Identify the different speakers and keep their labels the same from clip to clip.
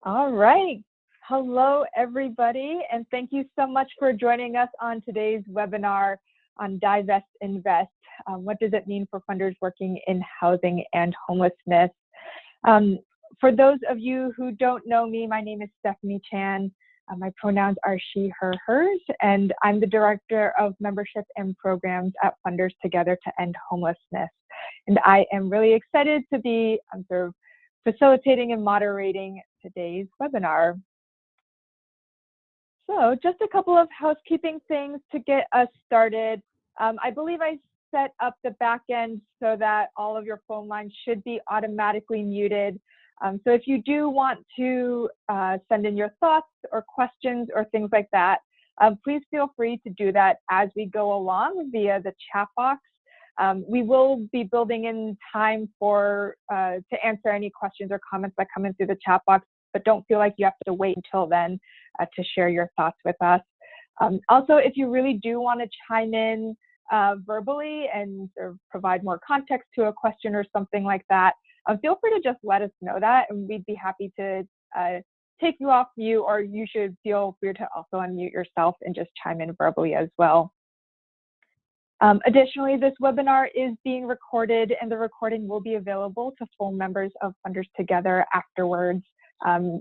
Speaker 1: All right. Hello, everybody, and thank you so much for joining us on today's webinar on Divest, Invest. What does it mean for funders working in housing and homelessness? For those of you who don't know me, my name is Stephanie Chan. My pronouns are she, her, hers, and I'm the Director of Membership and Programs at Funders Together to End Homelessness. And I am really excited to be sort of facilitating and moderating today's webinar. So just a couple of housekeeping things to get us started. I believe I set up the back end so that all of your phone lines should be automatically muted. So if you do want to send in your thoughts or questions or things like that, please feel free to do that as we go along via the chat box. We will be building in time for to answer any questions or comments that come in through the chat box, but don't feel like you have to wait until then to share your thoughts with us. Also, if you really do want to chime in verbally and sort of provide more context to a question or something like that, feel free to just let us know that, and we'd be happy to take you off mute, or you should feel free to also unmute yourself and just chime in verbally as well. Additionally, this webinar is being recorded, and the recording will be available to full members of Funders Together afterwards.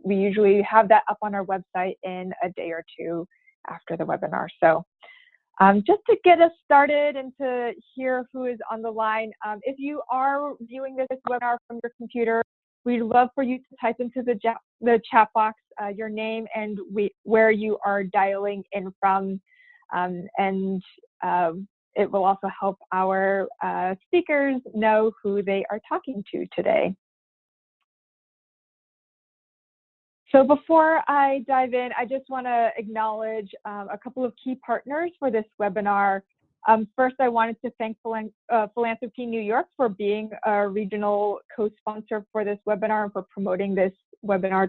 Speaker 1: We usually have that up on our website in a day or two after the webinar. So just to get us started and to hear who is on the line, if you are viewing this webinar from your computer, we'd love for you to type into the chat box your name and where you are dialing in from, it will also help our speakers know who they are talking to today. So before I dive in, I just want to acknowledge a couple of key partners for this webinar. First, I wanted to thank Philanthropy New York for being a regional co-sponsor for this webinar and for promoting this webinar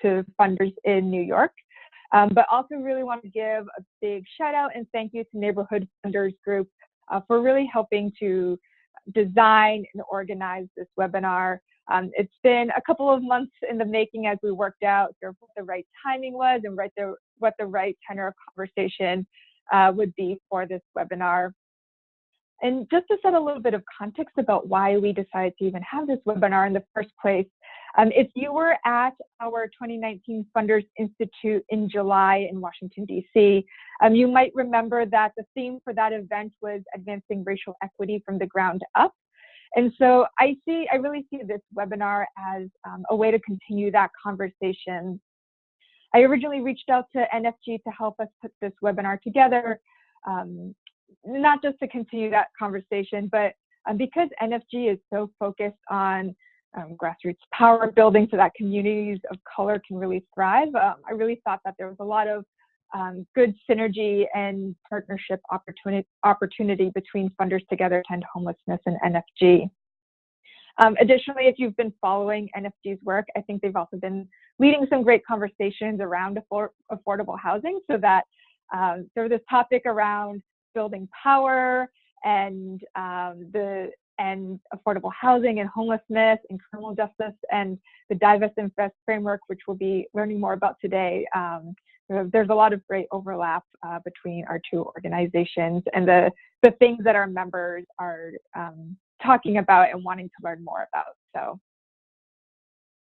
Speaker 1: to funders in New York. But also really want to give a big shout out and thank you to Neighborhood Funders Group for really helping to design and organize this webinar. It's been a couple of months in the making as we worked out what the right timing was and what the right tenor of conversation would be for this webinar. And just to set a little bit of context about why we decided to even have this webinar in the first place, if you were at our 2019 Funders Institute in July in Washington, D.C., you might remember that the theme for that event was advancing racial equity from the ground up. And so I really see this webinar as a way to continue that conversation. I originally reached out to NFG to help us put this webinar together, not just to continue that conversation, but because NFG is so focused on grassroots power building so that communities of color can really thrive, I really thought that there was a lot of good synergy and partnership opportunity between Funders Together to End Homelessness and NFG. Additionally, if you've been following NFG's work, I think they've also been leading some great conversations around affordable housing, so that this topic around building power and affordable housing and homelessness and criminal justice and the Divest, Invest framework, which we'll be learning more about today. There's a lot of great overlap between our two organizations and the things that our members are talking about and wanting to learn more about. So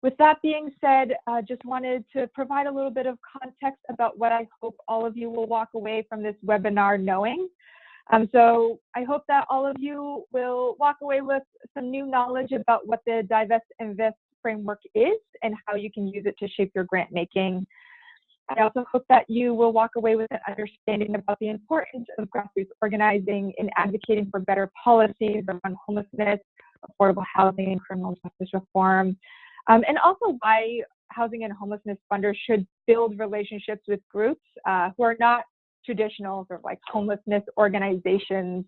Speaker 1: with that being said, just wanted to provide a little bit of context about what I hope all of you will walk away from this webinar knowing. So I hope that all of you will walk away with some new knowledge about what the Divest, Invest framework is and how you can use it to shape your grant making. I also hope that you will walk away with an understanding about the importance of grassroots organizing in advocating for better policies around homelessness, affordable housing, and criminal justice reform, and also why housing and homelessness funders should build relationships with groups who are not traditional sort of like homelessness organizations,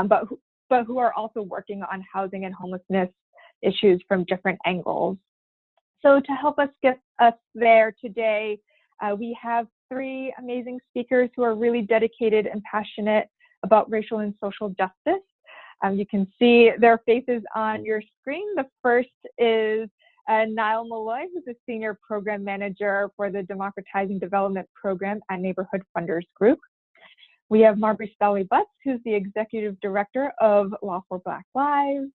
Speaker 1: but who are also working on housing and homelessness issues from different angles. So to help us get us there today, we have three amazing speakers who are really dedicated and passionate about racial and social justice. You can see their faces on your screen. The first is and Niall Malloy, who's a Senior Program Manager for the Democratizing Development Program at Neighborhood Funders Group. We have Marbury Spelly Butts, who's the Executive Director of Law for Black Lives.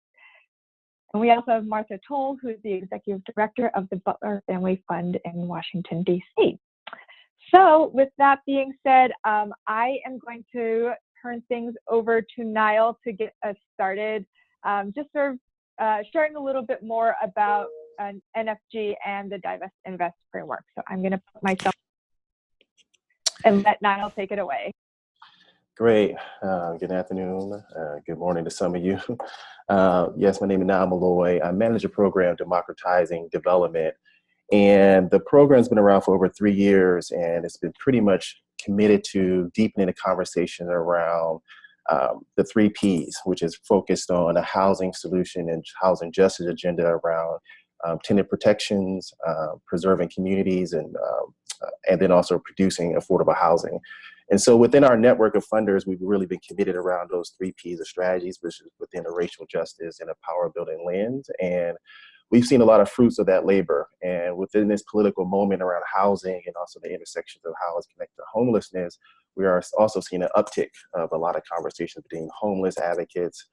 Speaker 1: And we also have Martha Toll, who is the Executive Director of the Butler Family Fund in Washington, D.C. So with that being said, I am going to turn things over to Niall to get us started. Just sort of sharing a little bit more about an NFG and the Divest Invest framework. So I'm going to put myself and let Niall take it away.
Speaker 2: Great. Good afternoon. Good morning to some of you. Yes, my name is Niall Malloy. I manage a program, Democratizing Development. And the program's been around for over 3 years, and it's been pretty much committed to deepening the conversation around the 3 Ps, which is focused on a housing solution and housing justice agenda around tenant protections, preserving communities, and then also producing affordable housing. And so within our network of funders, we've really been committed around those 3 Ps of strategies, which is within a racial justice and a power building lens. And we've seen a lot of fruits of that labor. And within this political moment around housing and also the intersections of how it's connected to homelessness, we are also seeing an uptick of a lot of conversations between homeless advocates,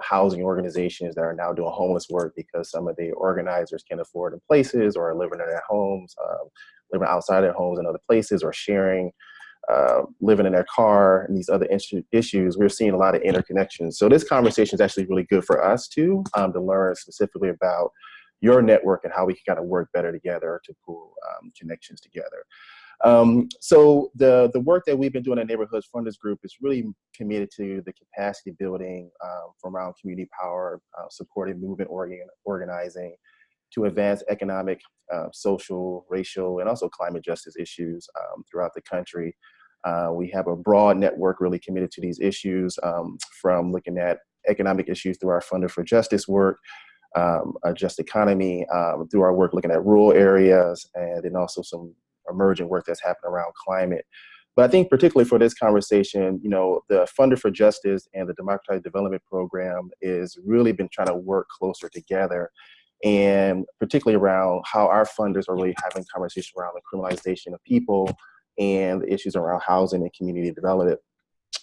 Speaker 2: housing organizations that are now doing homeless work because some of the organizers can't afford in places or are living in their homes, living outside their homes in other places, or sharing, living in their car, and these other issues. We're seeing a lot of interconnections. So this conversation is actually really good for us too, to learn specifically about your network and how we can kind of work better together to pull connections together. So the work that we've been doing at Neighborhoods Funders Group is really committed to the capacity building from around community power, supporting movement organizing, to advance economic, social, racial, and also climate justice issues throughout the country. We have a broad network really committed to these issues, from looking at economic issues through our Funder for Justice work, a just economy, through our work looking at rural areas, and then also some emerging work that's happening around climate. But I think particularly for this conversation, you know, the Funder for Justice and the Democratized Development Program is really been trying to work closer together, and particularly around how our funders are really having conversations around the criminalization of people and the issues around housing and community development.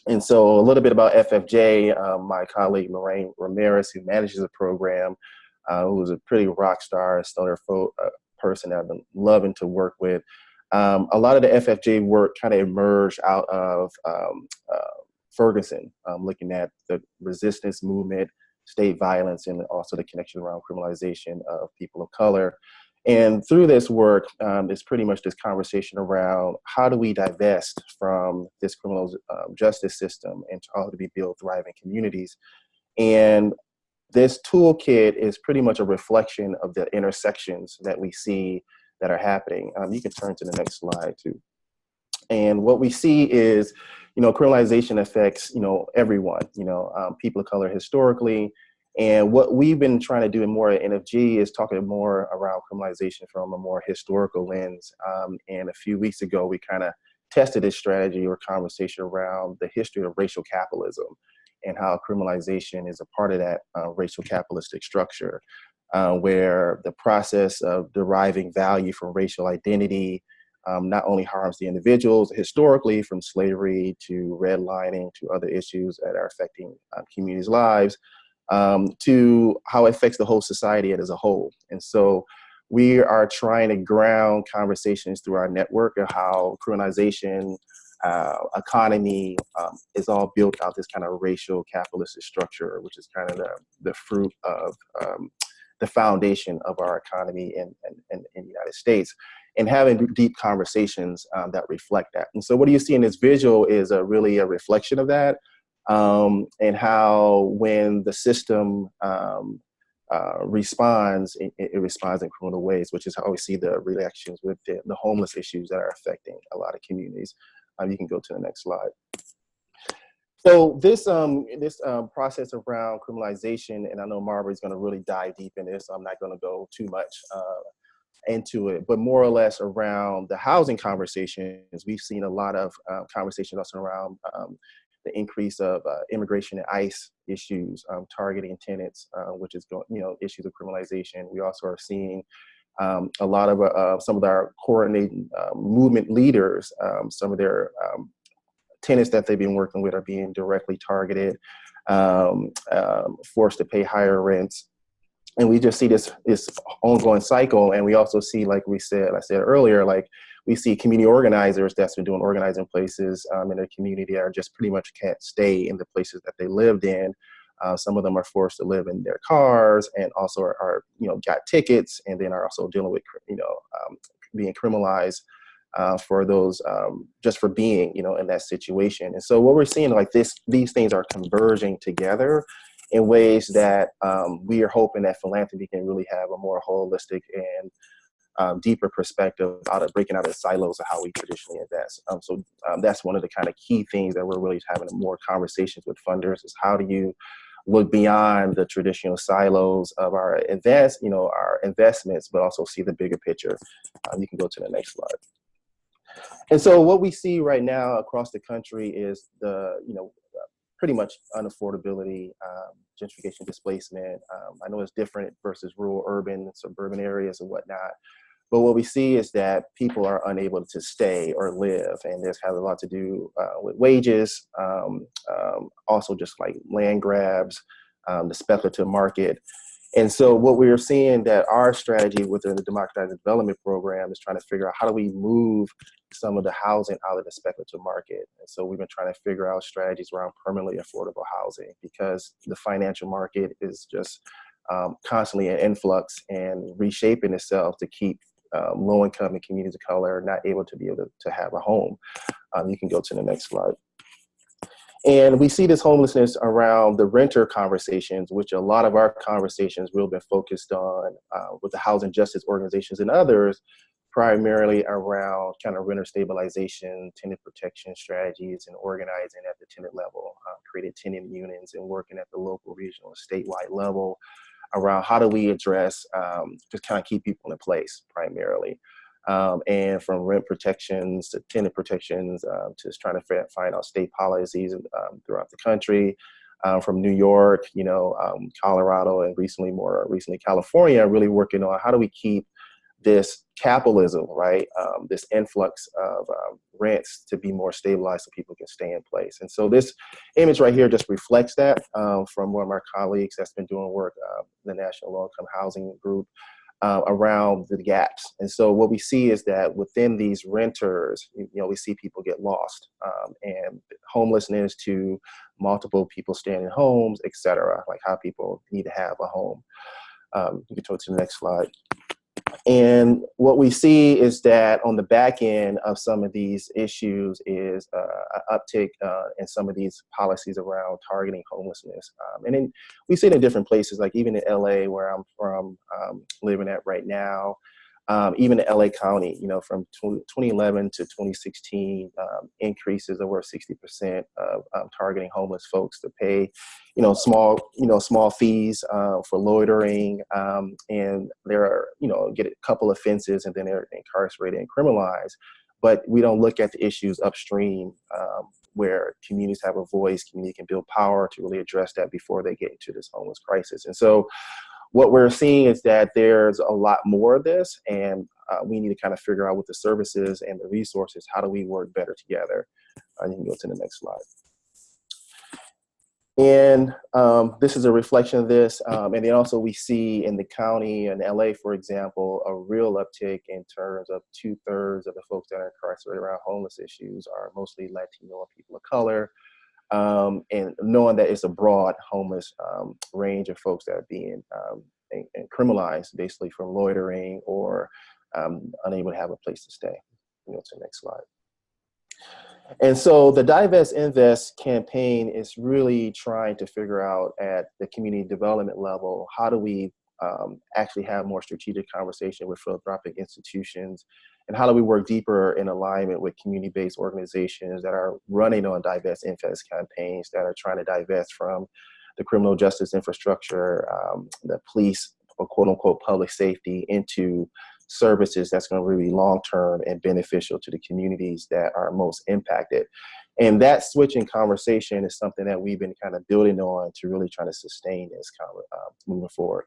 Speaker 2: And so a little bit about FFJ, my colleague Lorraine Ramirez, who manages the program, who is a pretty rock star, stellar person that I've been loving to work with. A lot of the FFJ work kind of emerged out of Ferguson, looking at the resistance movement, state violence, and also the connection around criminalization of people of color. And through this work, it's pretty much this conversation around how do we divest from this criminal justice system and how do we build thriving communities. And this toolkit is pretty much a reflection of the intersections that we see that are happening. You can turn to the next slide too. And what we see is, you know, criminalization affects, you know, everyone, you know, people of color historically. And what we've been trying to do more at NFG is talking more around criminalization from a more historical lens. And a few weeks ago, we kind of tested this strategy or conversation around the history of racial capitalism and how criminalization is a part of that racial capitalistic structure, where the process of deriving value from racial identity not only harms the individuals historically, from slavery to redlining to other issues that are affecting communities' lives, to how it affects the whole society as a whole. And so we are trying to ground conversations through our network of how criminalization, economy is all built out this kind of racial capitalistic structure, which is kind of the fruit of the foundation of our economy in the United States, and having deep conversations that reflect that. And so what you see in this visual is really a reflection of that, and how when the system responds, it responds in criminal ways, which is how we see the reactions with the homeless issues that are affecting a lot of communities. You can go to the next slide. So this process around criminalization, and I know Marbury's going to really dive deep in this, so I'm not going to go too much into it, but more or less around the housing conversations, we've seen a lot of conversations also around the increase of immigration and ICE issues targeting tenants, which is issues of criminalization. We also are seeing a lot of some of our coordinating movement leaders, some of their tenants that they've been working with are being directly targeted, forced to pay higher rents. And we just see this ongoing cycle. And we also see, like I said earlier, like we see community organizers that's been doing organizing places in their community that are just pretty much can't stay in the places that they lived in. Some of them are forced to live in their cars, and also are got tickets, and then are also dealing with being criminalized for those just for being in that situation. And so what we're seeing, like these things are converging together in ways that we are hoping that philanthropy can really have a more holistic and deeper perspective out of breaking out of the silos of how we traditionally invest. So that's one of the kind of key things that we're really having more conversations with funders, is how do you look beyond the traditional silos of our investments, but also see the bigger picture. You can go to the next slide. And so what we see right now across the country is pretty much unaffordability, gentrification, displacement. I know it's different versus rural, urban, and suburban areas and whatnot. But what we see is that people are unable to stay or live, and this has a lot to do with wages, also just like land grabs, the speculative market. And so what we are seeing that our strategy within the Democratized Development Program is trying to figure out how do we move some of the housing out of the speculative market. And so we've been trying to figure out strategies around permanently affordable housing, because the financial market is just constantly in influx and reshaping itself to keep low-income and communities of color not able to be able to have a home. You can go to the next slide. And we see this homelessness around the renter conversations, which a lot of our conversations will have been focused on with the housing justice organizations and others, primarily around kind of renter stabilization, tenant protection strategies, and organizing at the tenant level, created tenant unions and working at the local, regional, and statewide level around how do we address, just kind of keep people in place primarily. And from rent protections to tenant protections, to just trying to find out state policies throughout the country, from New York, Colorado, and more recently California, really working on how do we keep this capitalism, right? This influx of rents to be more stabilized so people can stay in place. And so this image right here just reflects that from one of my colleagues that's been doing work, the National Low Income Housing Group, around the gaps. And so what we see is that within these renters, we see people get lost, and homelessness to multiple people staying in homes, et cetera, like how people need to have a home. You can go to the next slide. And what we see is that on the back end of some of these issues is an uptick in some of these policies around targeting homelessness. And then we see it in different places, like even in LA, where I'm from, living at right now, even in LA County, from 2011 to 2016, increases over 60% of targeting homeless folks to pay, small fees for loitering, and there are, get a couple offenses and then they're incarcerated and criminalized. But we don't look at the issues upstream, where communities have a voice, community can build power to really address that before they get into this homeless crisis. And so what we're seeing is that there's a lot more of this, and we need to kind of figure out with the services and the resources, how do we work better together? You can go to the next slide. And this is a reflection of this. And then also we see in the county in LA, for example, a real uptick in terms of 2/3 of the folks that are incarcerated around homeless issues are mostly Latino and people of color. And knowing that it's a broad homeless range of folks that are being criminalized, basically from loitering or unable to have a place to stay. You know, to the next slide. And so the Divest Invest campaign is really trying to figure out at the community development level, how do we actually have more strategic conversation with philanthropic institutions, and how do we work deeper in alignment with community-based organizations that are running on Divest Invest campaigns that are trying to divest from the criminal justice infrastructure, the police, or quote unquote public safety, into services that's going to really be long-term and beneficial to the communities that are most impacted. And that switch in conversation is something that we've been kind of building on to really try to sustain this moving forward.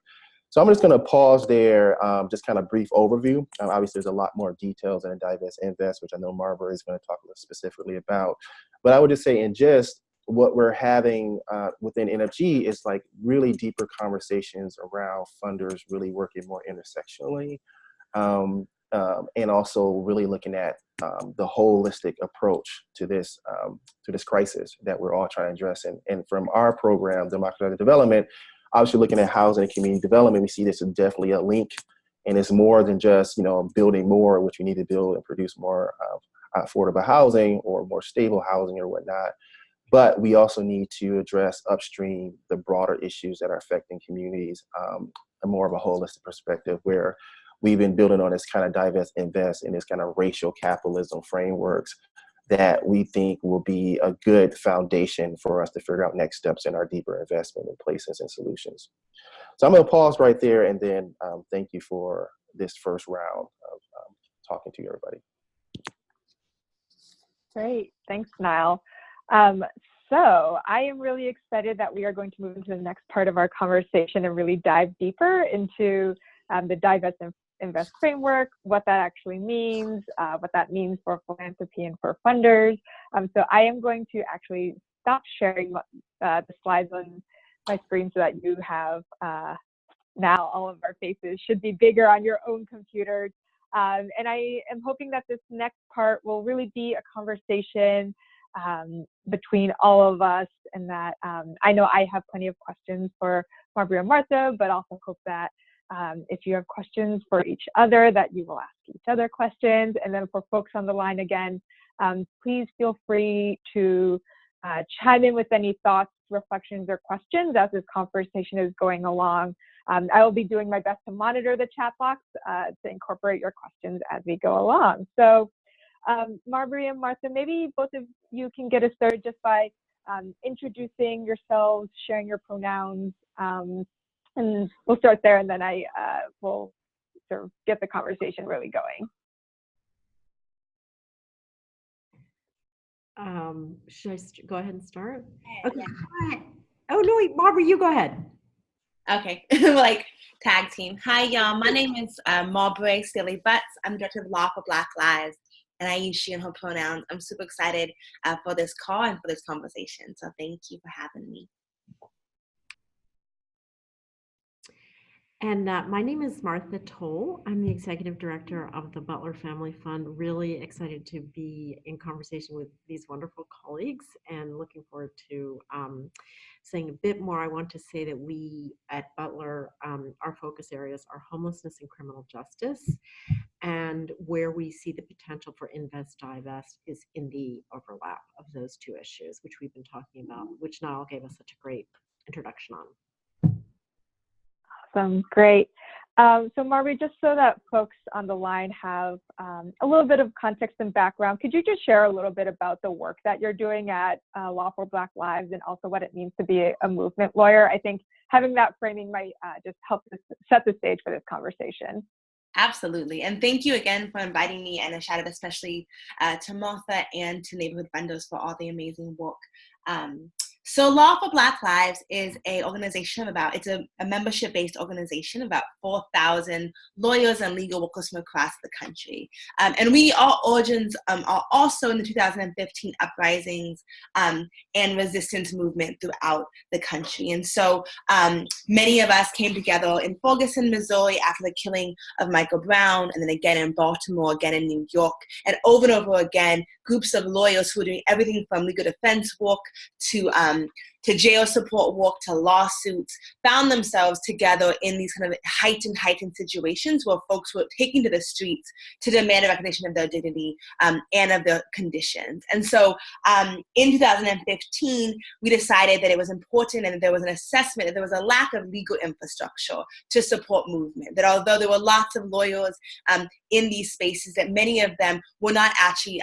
Speaker 2: So I'm just going to pause there, just kind of brief overview. Obviously, there's a lot more details in Divest, Invest, which I know Marbury is going to talk specifically about. But I would just say in just what we're having within NFG is like really deeper conversations around funders really working more intersectionally, and also really looking at the holistic approach to this crisis that we're all trying to address. And from our program, Democratizing Development, obviously looking at housing and community development, we see this as definitely a link, and it's more than just building more, which we need to build and produce more affordable housing or more stable housing or whatnot. But we also need to address upstream the broader issues that are affecting communities, a more of a holistic perspective, where we've been building on this kind of divest, invest, and this kind of racial capitalism frameworks that we think will be a good foundation for us to figure out next steps in our deeper investment in places and solutions. So I'm going to pause right there, and then thank you for this first round of talking to you, everybody.
Speaker 1: Great, thanks, Niall. So I am really excited that we are going to move into the next part of our conversation and really dive deeper into the Divest and Invest framework, what that actually means, what that means for philanthropy and for funders. So I am going to actually stop sharing the slides on my screen so that you have now all of our faces should be bigger on your own computers. And I am hoping that this next part will really be a conversation between all of us, and that I know I have plenty of questions for Marbury and Martha, but also hope that if you have questions for each other, that you will ask each other questions. And then for folks on the line again, please feel free to chime in with any thoughts, reflections, or questions as this conversation is going along. I will be doing my best to monitor the chat box to incorporate your questions as we go along. So Marbury and Martha, maybe both of you can get us started just by introducing yourselves, sharing your pronouns, and we'll start there, and then I will sort of get the conversation really going.
Speaker 3: Should I go ahead and start? Okay. Yeah. Go ahead. Oh no, wait, Marbury, you go ahead.
Speaker 4: Okay, like tag team. Hi, y'all. My name is Marbury Stilly Butts. I'm director of Law for Black Lives, and I use she and her pronouns. I'm super excited for this call and for this conversation. So thank you for having me.
Speaker 3: And my name is Martha Toll. I'm the executive director of the Butler Family Fund. Really excited to be in conversation with these wonderful colleagues and looking forward to saying a bit more. I want to say that we at Butler, our focus areas are homelessness and criminal justice. And where we see the potential for invest, divest is in the overlap of those two issues, which we've been talking about, which Niall gave us such a great introduction on.
Speaker 1: Awesome, great. So Marbury, just so that folks on the line have a little bit of context and background, could you just share a little bit about the work that you're doing at Law for Black Lives and also what it means to be a movement lawyer? I think having that framing might just help to set the stage for this conversation.
Speaker 4: Absolutely. And thank you again for inviting me, and a shout out especially to Martha and to Neighborhood Vendors for all the amazing work. So Law for Black Lives is an organization it's a membership-based organization of about 4,000 lawyers and legal workers from across the country. And our origins are also in the 2015 uprisings and resistance movement throughout the country. And so many of us came together in Ferguson, Missouri after the killing of Michael Brown, and then again in Baltimore, again in New York, and over again, groups of lawyers who were doing everything from legal defense work to jail support work to lawsuits, found themselves together in these kind of heightened situations where folks were taking to the streets to demand a recognition of their dignity and of their conditions. And so in 2015, we decided that it was important, and that there was an assessment that there was a lack of legal infrastructure to support movement, that although there were lots of lawyers in these spaces, that many of them were not actually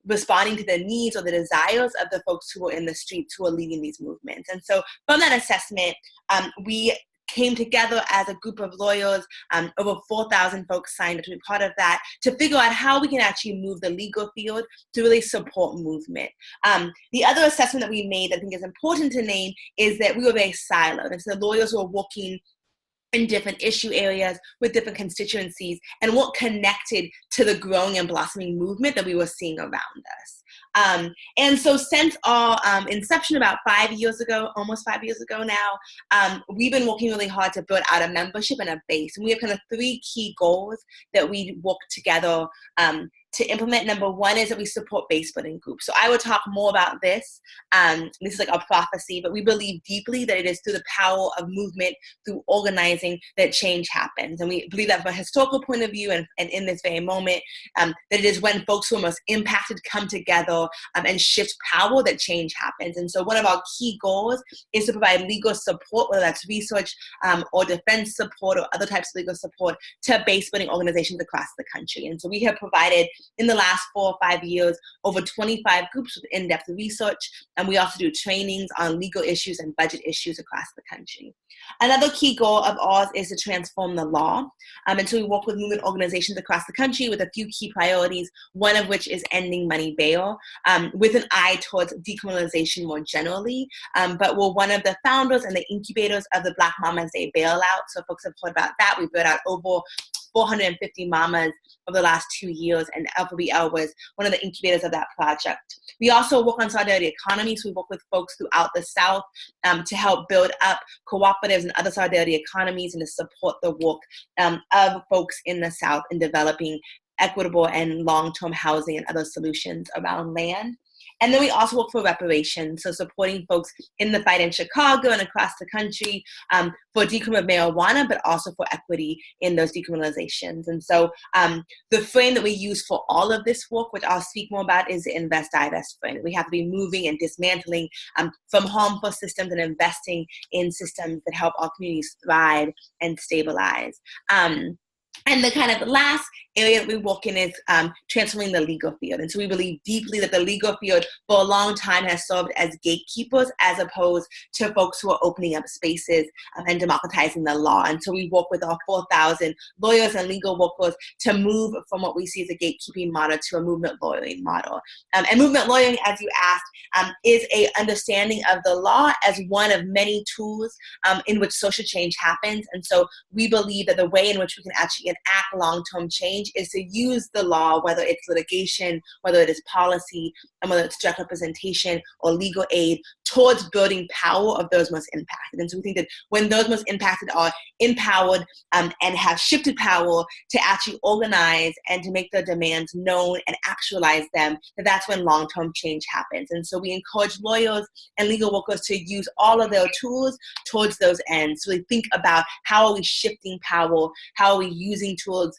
Speaker 4: responding to the needs or the desires of the folks who were in the streets who were leading these movements. And so from that assessment, we came together as a group of lawyers. Over 4,000 folks signed up to be part of that, to figure out how we can actually move the legal field to really support movement. The other assessment that we made that I think is important to name is that we were very siloed. And so the lawyers were working in different issue areas with different constituencies and weren't connected to the growing and blossoming movement that we were seeing around us. And so since our inception about 5 years ago, almost 5 years ago now, we've been working really hard to build out a membership and a base. And we have kind of 3 key goals that we work together to implement. Number one is that we support base building groups. So I will talk more about this. This is like a prophecy, but we believe deeply that it is through the power of movement, through organizing, that change happens. And we believe that from a historical point of view and in this very moment, that it is when folks who are most impacted come together and shift power that change happens. And so one of our key goals is to provide legal support, whether that's research or defense support or other types of legal support, to base building organizations across the country. And so we have provided in the last 4 or 5 years over 25 groups with in-depth research, and we also do trainings on legal issues and budget issues across the country. Another key goal of ours is to transform the law. And so we work with movement organizations across the country with a few key priorities, one of which is ending money bail, with an eye towards decriminalization more generally. But we're one of the founders and the incubators of the Black Mamas Day bailout. So folks have heard about that. We built out over 450 mamas over the last 2 years, and LPBL was one of the incubators of that project. We also work on solidarity economy, so we work with folks throughout the South to help build up cooperatives and other solidarity economies and to support the work of folks in the South in developing equitable and long-term housing and other solutions around land. And then we also work for reparations, so supporting folks in the fight in Chicago and across the country for decriminalization of marijuana, but also for equity in those decriminalizations. And so the frame that we use for all of this work, which I'll speak more about, is the Invest, Divest frame. We have to be moving and dismantling from harmful systems and investing in systems that help our communities thrive and stabilize. And the kind of last area that we work in is transforming the legal field. And so we believe deeply that the legal field for a long time has served as gatekeepers as opposed to folks who are opening up spaces and democratizing the law. And so we work with our 4,000 lawyers and legal workers to move from what we see as a gatekeeping model to a movement lawyering model. And movement lawyering, as you asked, is a understanding of the law as one of many tools in which social change happens. And so we believe that the way in which we can actually enact long-term change is to use the law, whether it's litigation, whether it is policy, and whether it's direct representation or legal aid, towards building power of those most impacted. And so we think that when those most impacted are empowered and have shifted power to actually organize and to make their demands known and actualize them, that's when long-term change happens. And so we encourage lawyers and legal workers to use all of their tools towards those ends. So we think about how are we shifting power, how are we using tools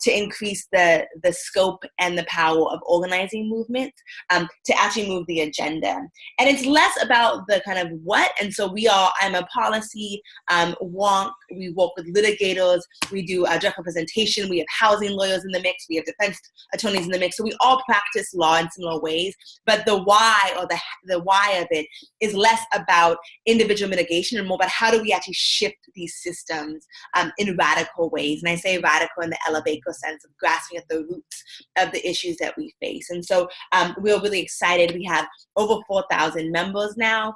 Speaker 4: to increase the scope and the power of organizing movements to actually move the agenda. And it's less about the kind of what, and so I'm a policy wonk. We work with litigators, we do direct representation, we have housing lawyers in the mix, we have defense attorneys in the mix, so we all practice law in similar ways, but the why or the why of it is less about individual mitigation and more about how do we actually shift these systems in radical ways. And I say radical in the Ella Baker sense of grasping at the roots of the issues that we face. And so we're really excited. We have over 4,000 members now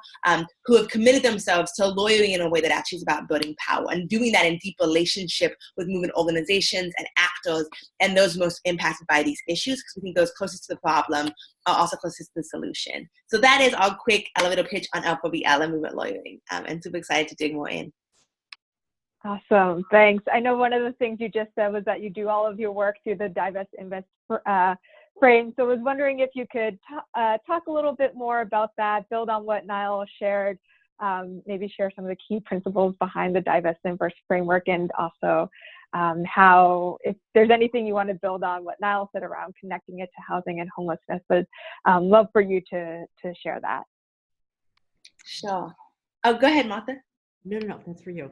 Speaker 4: who have committed themselves to lawyering in a way that actually is about building power and doing that in deep relationship with movement organizations and actors and those most impacted by these issues, because we think those closest to the problem are also closest to the solution. So that is our quick elevator pitch on LPBL and movement lawyering, and super excited to dig more in.
Speaker 1: Awesome, thanks. I know one of the things you just said was that you do all of your work through the Divest Invest frame. So I was wondering if you could talk a little bit more about that, build on what Niall shared, maybe share some of the key principles behind the Divest Invest framework, and also how, if there's anything you want to build on what Niall said around connecting it to housing and homelessness, but love for you to share that.
Speaker 4: Sure. Oh, go ahead, Martha.
Speaker 3: No, that's for you.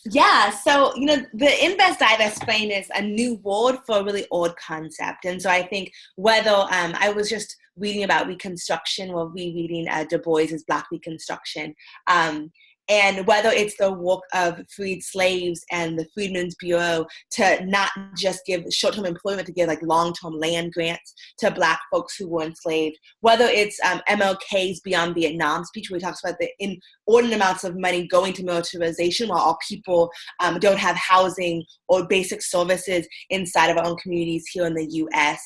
Speaker 4: Yeah, so, the Invest Divest frame is a new word for a really old concept. And so I think whether, I was just reading about Reconstruction or rereading Du Bois's Black Reconstruction. And whether it's the work of freed slaves and the Freedmen's Bureau to not just give short-term employment, to give like long-term land grants to Black folks who were enslaved, whether it's MLK's Beyond Vietnam speech, where he talks about the inordinate amounts of money going to militarization while our people don't have housing or basic services inside of our own communities here in the U.S.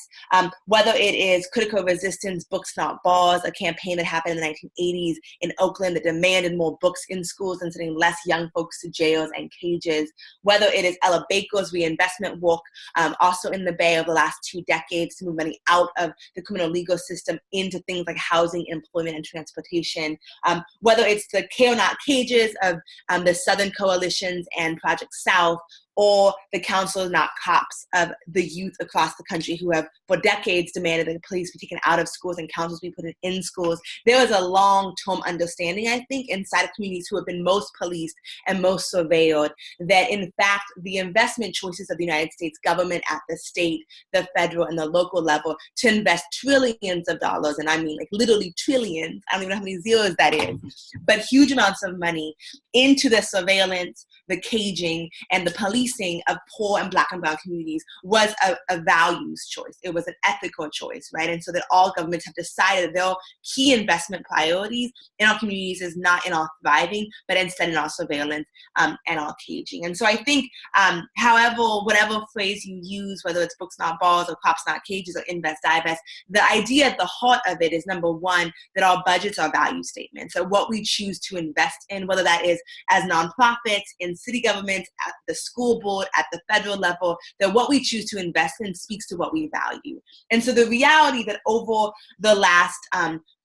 Speaker 4: Whether it is critical resistance, books not bars, a campaign that happened in the 1980s in Oakland that demanded more books in schools and sending less young folks to jails and cages, whether it is Ella Baker's reinvestment work, also in the Bay over the last 2 decades to move money out of the criminal legal system into things like housing, employment, and transportation, whether it's the Care Not Cages of the Southern Coalitions and Project South, or the Council Not Cops of the youth across the country who have for decades demanded that the police be taken out of schools and councils be put in schools. There is a long-term understanding, I think, inside of communities who have been most policed and most surveilled, that in fact the investment choices of the United States government at the state, the federal, and the local level to invest trillions of dollars, and I mean like literally trillions, I don't even know how many zeros that is, but huge amounts of money into the surveillance, the caging, and the policing of poor and Black and brown communities was a values choice. It was an ethical choice, right? And so that all governments have decided that their key investment priorities in our communities is not in our thriving, but instead in our surveillance and our caging. And so I think, however, whatever phrase you use, whether it's books not bars or cops not cages or invest, divest, the idea at the heart of it is, number one, that our budgets are value statements. So what we choose to invest in, whether that is as nonprofits, in city governments, at the school board, at the federal level, that what we choose to invest in speaks to what we value. And so the reality that over the last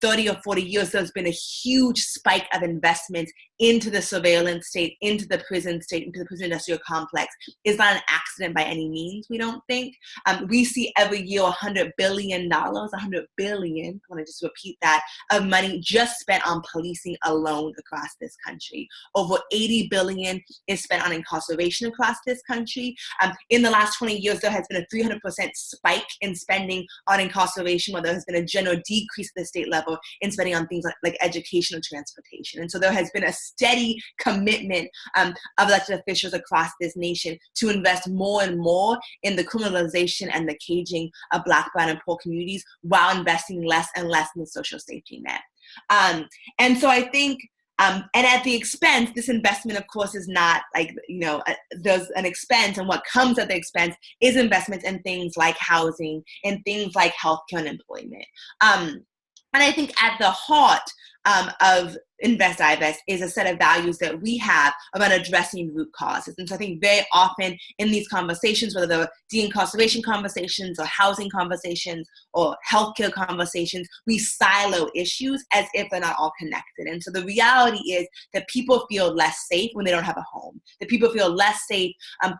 Speaker 4: 30 or 40 years, there's been a huge spike of investment into the surveillance state, into the prison state, into the prison industrial complex is not an accident by any means, we don't think. We see every year $100 billion, $100 billion, I want to just repeat that, of money just spent on policing alone across this country. Over $80 billion is spent on incarceration across this country. In the last 20 years, there has been a 300% spike in spending on incarceration, where there has been a general decrease at the state level in spending on things like education and transportation. And so there has been a steady commitment of elected officials across this nation to invest more and more in the criminalization and the caging of Black, brown, and poor communities while investing less and less in the social safety net. And so I think, and at the expense, this investment, of course, is not like, there's an expense, and what comes at the expense is investments in things like housing and things like healthcare and employment. And I think at the heart of Invest, Divest is a set of values that we have about addressing root causes. And so I think very often in these conversations, whether they're de-incarceration conversations or housing conversations or healthcare conversations, we silo issues as if they're not all connected. And so the reality is that people feel less safe when they don't have a home, that people feel less safe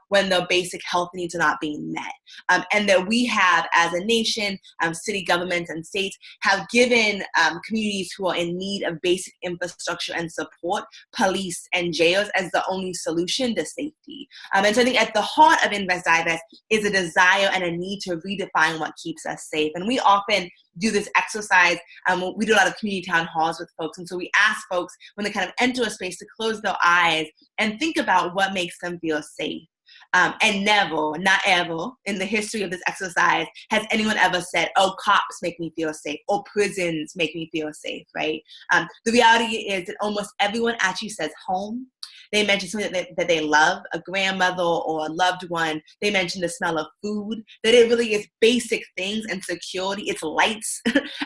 Speaker 4: when their basic health needs are not being met. And that we have, as a nation, city governments and states have given communities who are in need of basic infrastructure and support, police and jails as the only solution to safety. And so I think at the heart of Invest, Divest is a desire and a need to redefine what keeps us safe. And we often do this exercise. We do a lot of community town halls with folks. And so we ask folks when they kind of enter a space to close their eyes and think about what makes them feel safe. And never, not ever, in the history of this exercise has anyone ever said, oh, cops make me feel safe, or prisons make me feel safe, right? The reality is that almost everyone actually says home. They mention something that they love, a grandmother or a loved one. They mention the smell of food, that it really is basic things and security. It's lights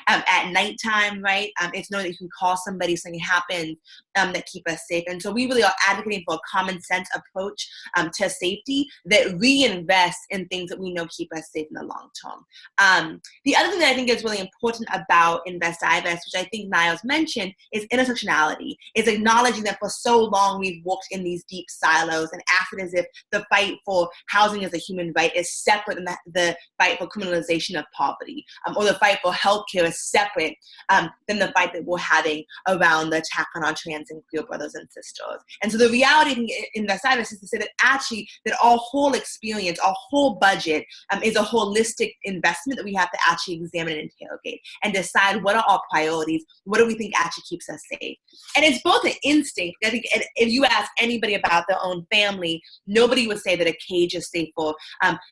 Speaker 4: at nighttime, right? It's knowing that you can call somebody if something happens that keep us safe. And so we really are advocating for a common sense approach to safety that reinvests in things that we know keep us safe in the long term. The other thing that I think is really important about Invest, Divest, which I think Niles mentioned, is intersectionality. It's acknowledging that for so long we've walked in these deep silos and acted as if the fight for housing as a human right is separate than the fight for criminalization of poverty, or the fight for healthcare is separate than the fight that we're having around the attack on our trans and queer brothers and sisters. And so the reality in the Divest is to say that actually that our whole experience, our whole budget is a holistic investment that we have to actually examine and interrogate and decide what are our priorities, what do we think actually keeps us safe. And it's both an instinct. I think if you ask anybody about their own family, nobody would say that a cage is safer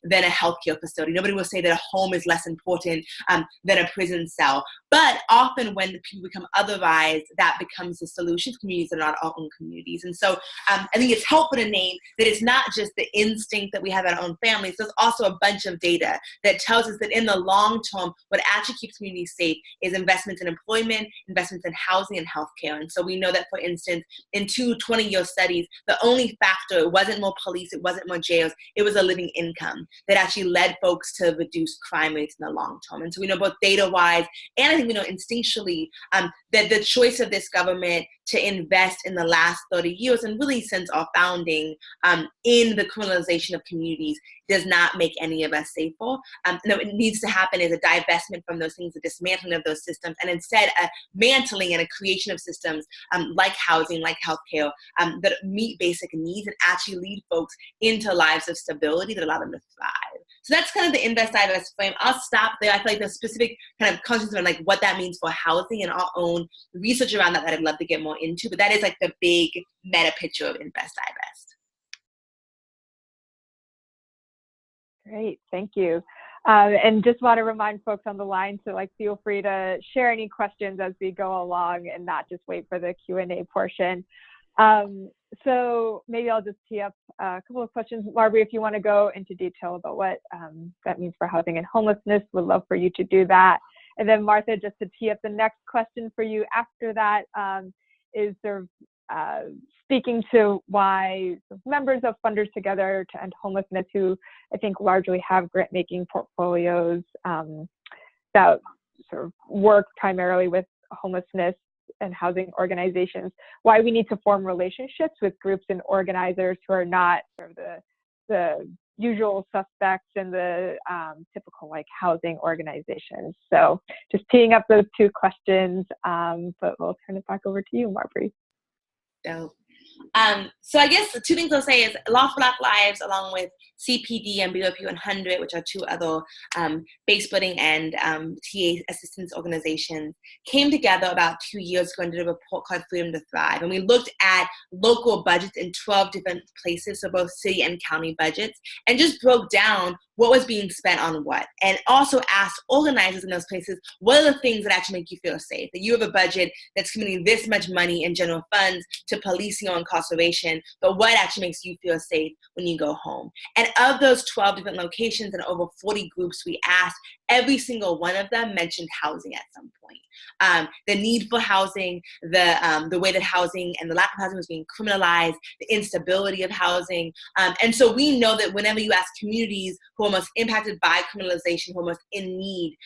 Speaker 4: than a healthcare facility. Nobody would say that a home is less important than a prison cell. But often when the people become otherized, that becomes the solution to communities that are not our own communities. And so I think it's helpful to name that it's not just the instinct that we have in our own families. There's also a bunch of data that tells us that in the long term, what actually keeps communities safe is investments in employment, investments in housing and healthcare. And so we know that, for instance, in 2 20-year studies, the only factor, it wasn't more police, it wasn't more jails, it was a living income that actually led folks to reduce crime rates in the long term. And so we know both data-wise and I think we know instinctually that the choice of this government to invest in the last 30 years and really since our founding in the criminalization of communities does not make any of us safer. No, it needs to happen is a divestment from those things, a dismantling of those systems, and instead a mantling and a creation of systems like housing, like healthcare, that meet basic needs and actually lead folks into lives of stability that allow them to thrive. So that's kind of the Invest Divest frame. I'll stop there. I feel like the specific kind of conscious around like what that means for housing and our own research around that I'd love to get more into, but that is like the big meta picture of Invest Divest.
Speaker 1: Great, thank you. And just want to remind folks on the line to feel free to share any questions as we go along and not just wait for the Q&A portion. So maybe I'll just tee up a couple of questions. Marbury, if you want to go into detail about what that means for housing and homelessness, would love for you to do that. And then Martha, just to tee up the next question for you after that, is sort of speaking to why members of Funders Together to End Homelessness, who I think largely have grant-making portfolios that sort of work primarily with homelessness and housing organizations, why we need to form relationships with groups and organizers who are not sort of the usual suspects in the typical housing organizations. So just teeing up those 2 questions, but we'll turn it back over to you, Marbury.
Speaker 4: Dope. So I guess the 2 things I'll say is Law for Black Lives, along with CPD and BOP 100, which are 2 other base building and TA assistance organizations, came together about 2 years ago and did a report called Freedom to Thrive. And we looked at local budgets in 12 different places, so both city and county budgets, and just broke down what was being spent on what, and also asked organizers in those places, what are the things that actually make you feel safe? That you have a budget that's committing this much money in general funds to policing or incarceration, but what actually makes you feel safe when you go home? And of those 12 different locations and over 40 groups we asked, every single one of them mentioned housing at some point. The need for housing, the way that housing and the lack of housing was being criminalized, the instability of housing. And so we know that whenever you ask communities who are most impacted by criminalization, who are most in need,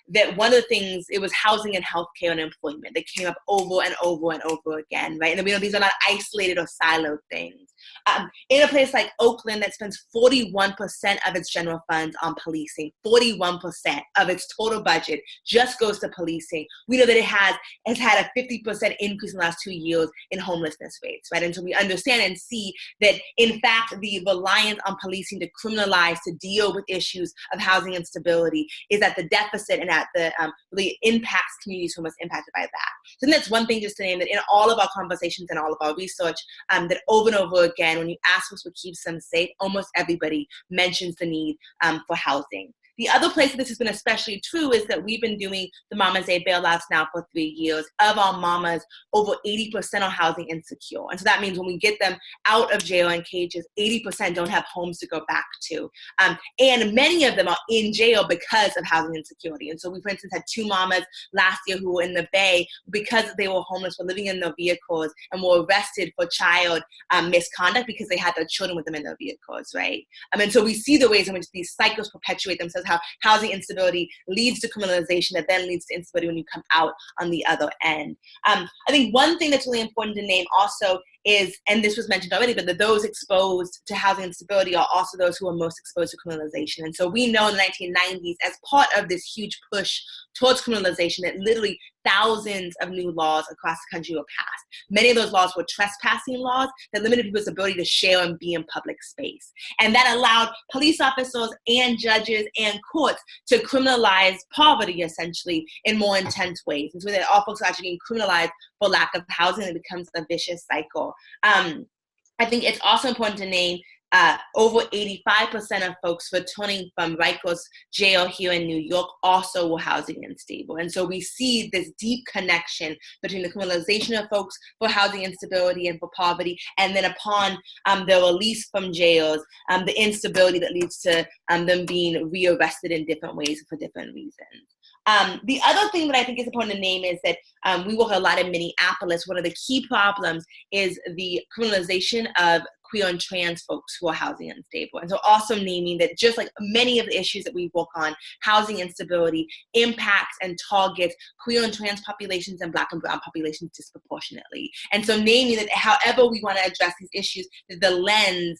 Speaker 4: that one of the things, it was housing and healthcare and employment that came up over and over and over again, right? And we know these are not isolated or siloed things. In a place like Oakland that spends 41% of its general funds on policing, 41% of its total budget just goes to policing. We know that it has had a 50% increase in the last 2 years in homelessness rates, right? And so we understand and see that, in fact, the reliance on policing to criminalize, to deal with issues of housing instability is at the deficit and at the really impacts communities who are most impacted by that. So that's one thing just to name, that in all of our conversations and all of our research, that over and over again, when you ask us what keeps them safe, almost everybody mentions the need for housing. The other place that this has been especially true is that we've been doing the Mama's Day bailouts now for 3 years. Of our mamas, over 80% are housing insecure. And so that means when we get them out of jail and cages, 80% don't have homes to go back to. And many of them are in jail because of housing insecurity. And so we, for instance, had 2 mamas last year who were in the Bay because they were homeless, were living in their vehicles, and were arrested for child misconduct because they had their children with them in their vehicles, right? And so we see the ways in which these cycles perpetuate themselves, how housing instability leads to criminalization that then leads to instability when you come out on the other end. I think one thing that's really important to name also is, and this was mentioned already, but that those exposed to housing instability are also those who are most exposed to criminalization. And so we know in the 1990s, as part of this huge push towards criminalization, that literally thousands of new laws across the country were passed. Many of those laws were trespassing laws that limited people's ability to share and be in public space. And that allowed police officers and judges and courts to criminalize poverty, essentially, in more intense ways. And so that all folks are actually being criminalized for lack of housing, and it becomes a vicious cycle. I think it's also important to name over 85% of folks returning from Rikers jail here in New York also were housing unstable. And so we see this deep connection between the criminalization of folks for housing instability and for poverty, and then upon their release from jails, the instability that leads to them being rearrested in different ways for different reasons. The other thing that I think is important to name is that we work a lot in Minneapolis. One of the key problems is the criminalization of queer and trans folks who are housing unstable. And so also naming that just like many of the issues that we work on, housing instability impacts and targets queer and trans populations and Black and brown populations disproportionately. And so naming that however we want to address these issues, the lens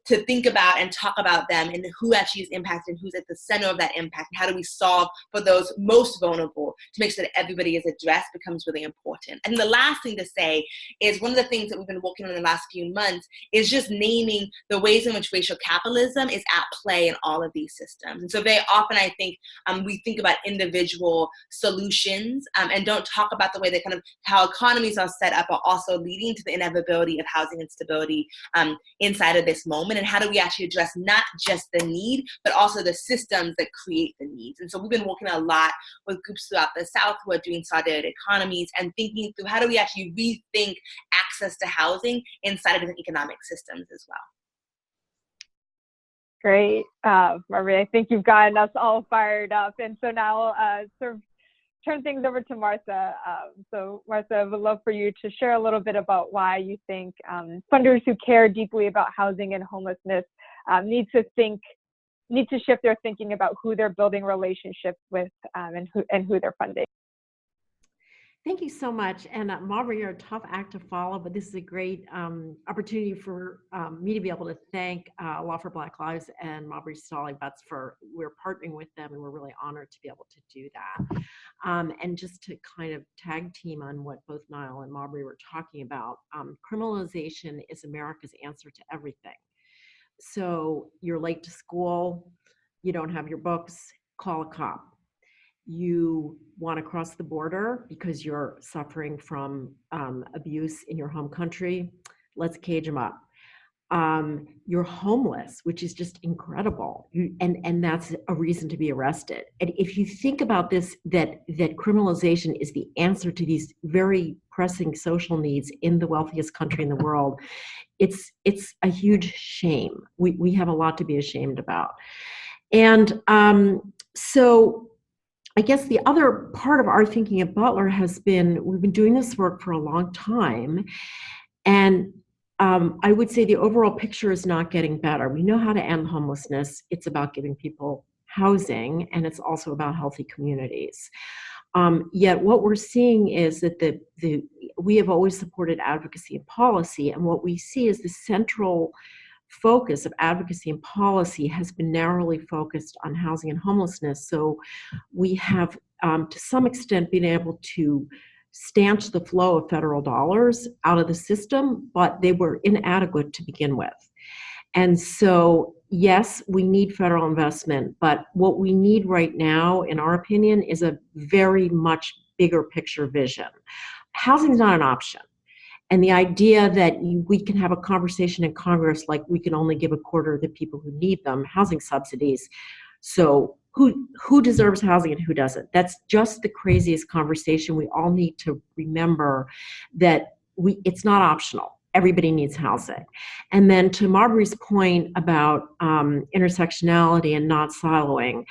Speaker 4: to think about and talk about them and who actually is impacted and who's at the center of that impact, and how do we solve for those most vulnerable to make sure that everybody is addressed becomes really important. And the last thing to say is one of the things that we've been working on in the last few months is just naming the ways in which racial capitalism is at play in all of these systems. And so very often I think we think about individual solutions and don't talk about the way that kind of how economies are set up are also leading to the inevitability of housing instability inside of this moment. And how do we actually address not just the need, but also the systems that create the needs? And so we've been working a lot with groups throughout the South who are doing solidarity economies and thinking through how do we actually rethink access to housing inside of different economic systems as well.
Speaker 1: Great, Margaret, I think you've gotten us all fired up. And so now sort of turn things over to Martha. So Martha, I would love for you to share a little bit about why you think funders who care deeply about housing and homelessness need to shift their thinking about who they're building relationships with and who they're funding.
Speaker 3: Thank you so much. And Margaret, you're a tough act to follow, but this is a great opportunity for me to be able to thank Law for Black Lives and Marbury Stalling Butts we're partnering with them, and we're really honored to be able to do that. And just to kind of tag team on what both Niall and Marbury were talking about, criminalization is America's answer to everything. So you're late to school, you don't have your books, call a cop. You want to cross the border because you're suffering from abuse in your home country, let's cage them up. You're homeless, which is just incredible. And that's a reason to be arrested. And if you think about this, that criminalization is the answer to these very pressing social needs in the wealthiest country in the world, it's a huge shame. We have a lot to be ashamed about. And so I guess the other part of our thinking at Butler has been, we've been doing this work for a long time, and I would say the overall picture is not getting better. We know how to end homelessness. It's about giving people housing, and it's also about healthy communities. Yet what we're seeing is that we have always supported advocacy and policy, and what we see is the central focus of advocacy and policy has been narrowly focused on housing and homelessness. So we have, to some extent, been able to stanch the flow of federal dollars out of the system, but they were inadequate to begin with. And so, yes, we need federal investment, but what we need right now, in our opinion, is a very much bigger picture vision. Housing is not an option. And the idea that we can have a conversation in Congress like we can only give a quarter of the people who need them housing subsidies. So who deserves housing and who doesn't? That's just the craziest conversation. We all need to remember that it's not optional. Everybody needs housing. And then to Marbury's point about intersectionality and not siloing,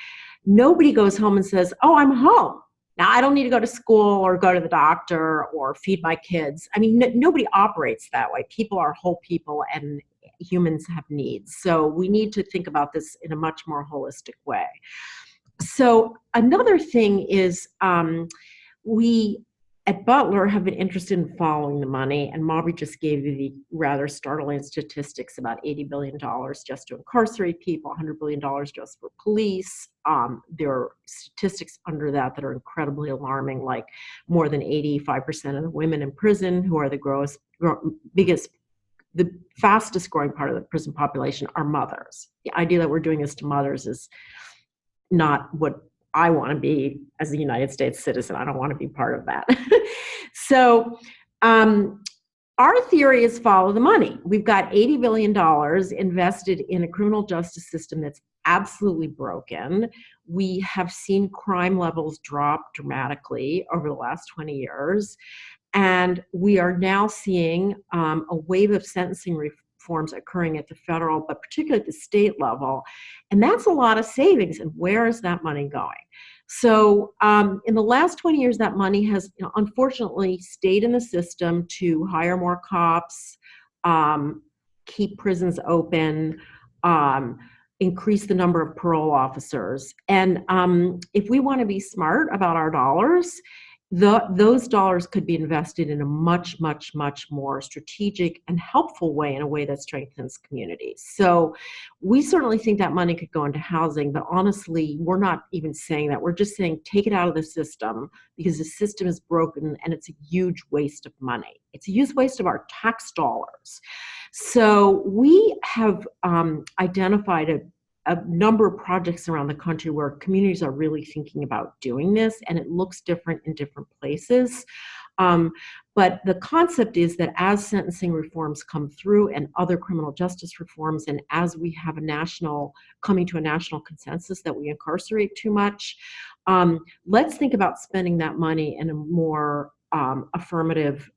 Speaker 3: nobody goes home and says, oh, I'm home. Now, I don't need to go to school or go to the doctor or feed my kids. I mean, nobody operates that way. People are whole people, and humans have needs. So we need to think about this in a much more holistic way. So another thing is we at Butler have been interested in following the money, and Maury just gave you the rather startling statistics about $80 billion just to incarcerate people, $100 billion just for police. There are statistics under that that are incredibly alarming, like more than 85% of the women in prison, who are the fastest growing part of the prison population, are mothers. The idea that we're doing this to mothers is not what I want to be as a United States citizen. I don't want to be part of that. So our theory is follow the money. We've got $80 billion invested in a criminal justice system that's absolutely broken. We have seen crime levels drop dramatically over the last 20 years. And we are now seeing a wave of sentencing reforms occurring at the federal, but particularly at the state level. And that's a lot of savings. And where is that money going? So in the last 20 years, that money has, unfortunately stayed in the system to hire more cops, keep prisons open, increase the number of parole officers. And if we want to be smart about our dollars, those dollars could be invested in a much, much, much more strategic and helpful way, in a way that strengthens communities. So we certainly think that money could go into housing, but honestly, we're not even saying that. We're just saying take it out of the system, because the system is broken and it's a huge waste of money. It's a huge waste of our tax dollars. So we have identified a number of projects around the country where communities are really thinking about doing this, and it looks different in different places. But the concept is that as sentencing reforms come through and other criminal justice reforms, and as we have coming to a national consensus that we incarcerate too much, let's think about spending that money in a more affirmative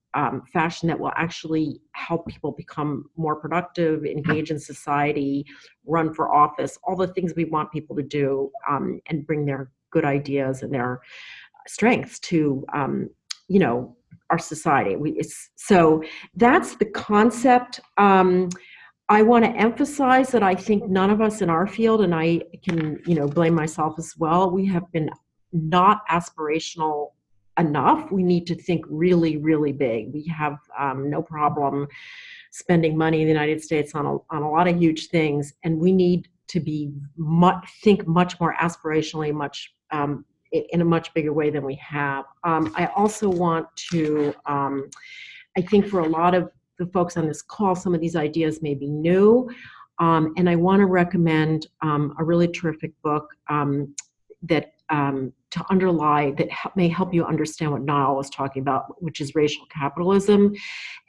Speaker 3: fashion that will actually help people become more productive, engage in society, run for office, all the things we want people to do, and bring their good ideas and their strengths to, our society. So that's the concept. I want to emphasize that I think none of us in our field, and I can, blame myself as well, we have been not aspirational enough. We need to think really, really big. We have no problem spending money in the United States on a lot of huge things, and we need to think much more aspirationally, in a much bigger way than we have. I also want to, I think for a lot of the folks on this call, some of these ideas may be new, and I want to recommend a really terrific book that may help you understand what Niall was talking about, which is Racial Capitalism.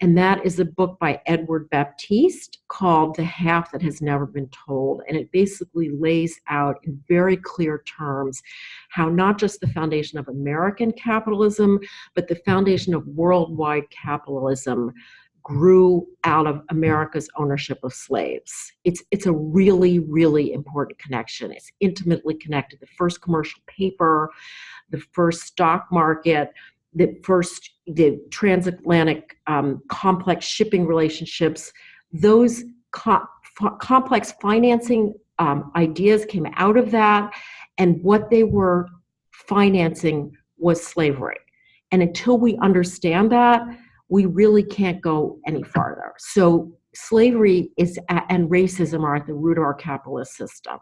Speaker 3: And that is a book by Edward Baptiste called The Half That Has Never Been Told. And it basically lays out in very clear terms how not just the foundation of American capitalism, but the foundation of worldwide capitalism grew out of America's ownership of slaves. It's a really, really important connection. It's intimately connected. The first commercial paper, the first stock market, the transatlantic complex shipping relationships, those complex financing ideas came out of that, and what they were financing was slavery. And until we understand that, we really can't go any farther. So slavery and racism are at the root of our capitalist system.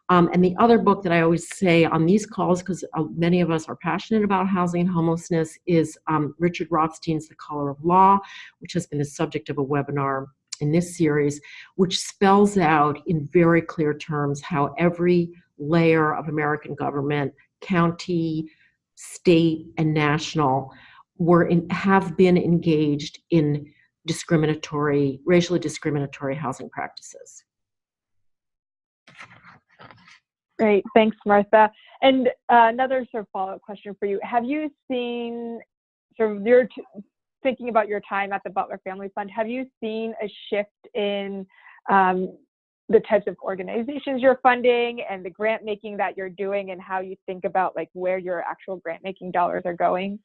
Speaker 3: And the other book that I always say on these calls, because many of us are passionate about housing and homelessness, is Richard Rothstein's The Color of Law, which has been the subject of a webinar in this series, which spells out in very clear terms how every layer of American government, county, state, and national, have been engaged in racially discriminatory housing practices.
Speaker 1: Great, thanks, Martha. And another sort of follow-up question for you. Have you seen, thinking about your time at the Butler Family Fund, have you seen a shift in the types of organizations you're funding and the grant making that you're doing, and how you think about where your actual grant making dollars are going?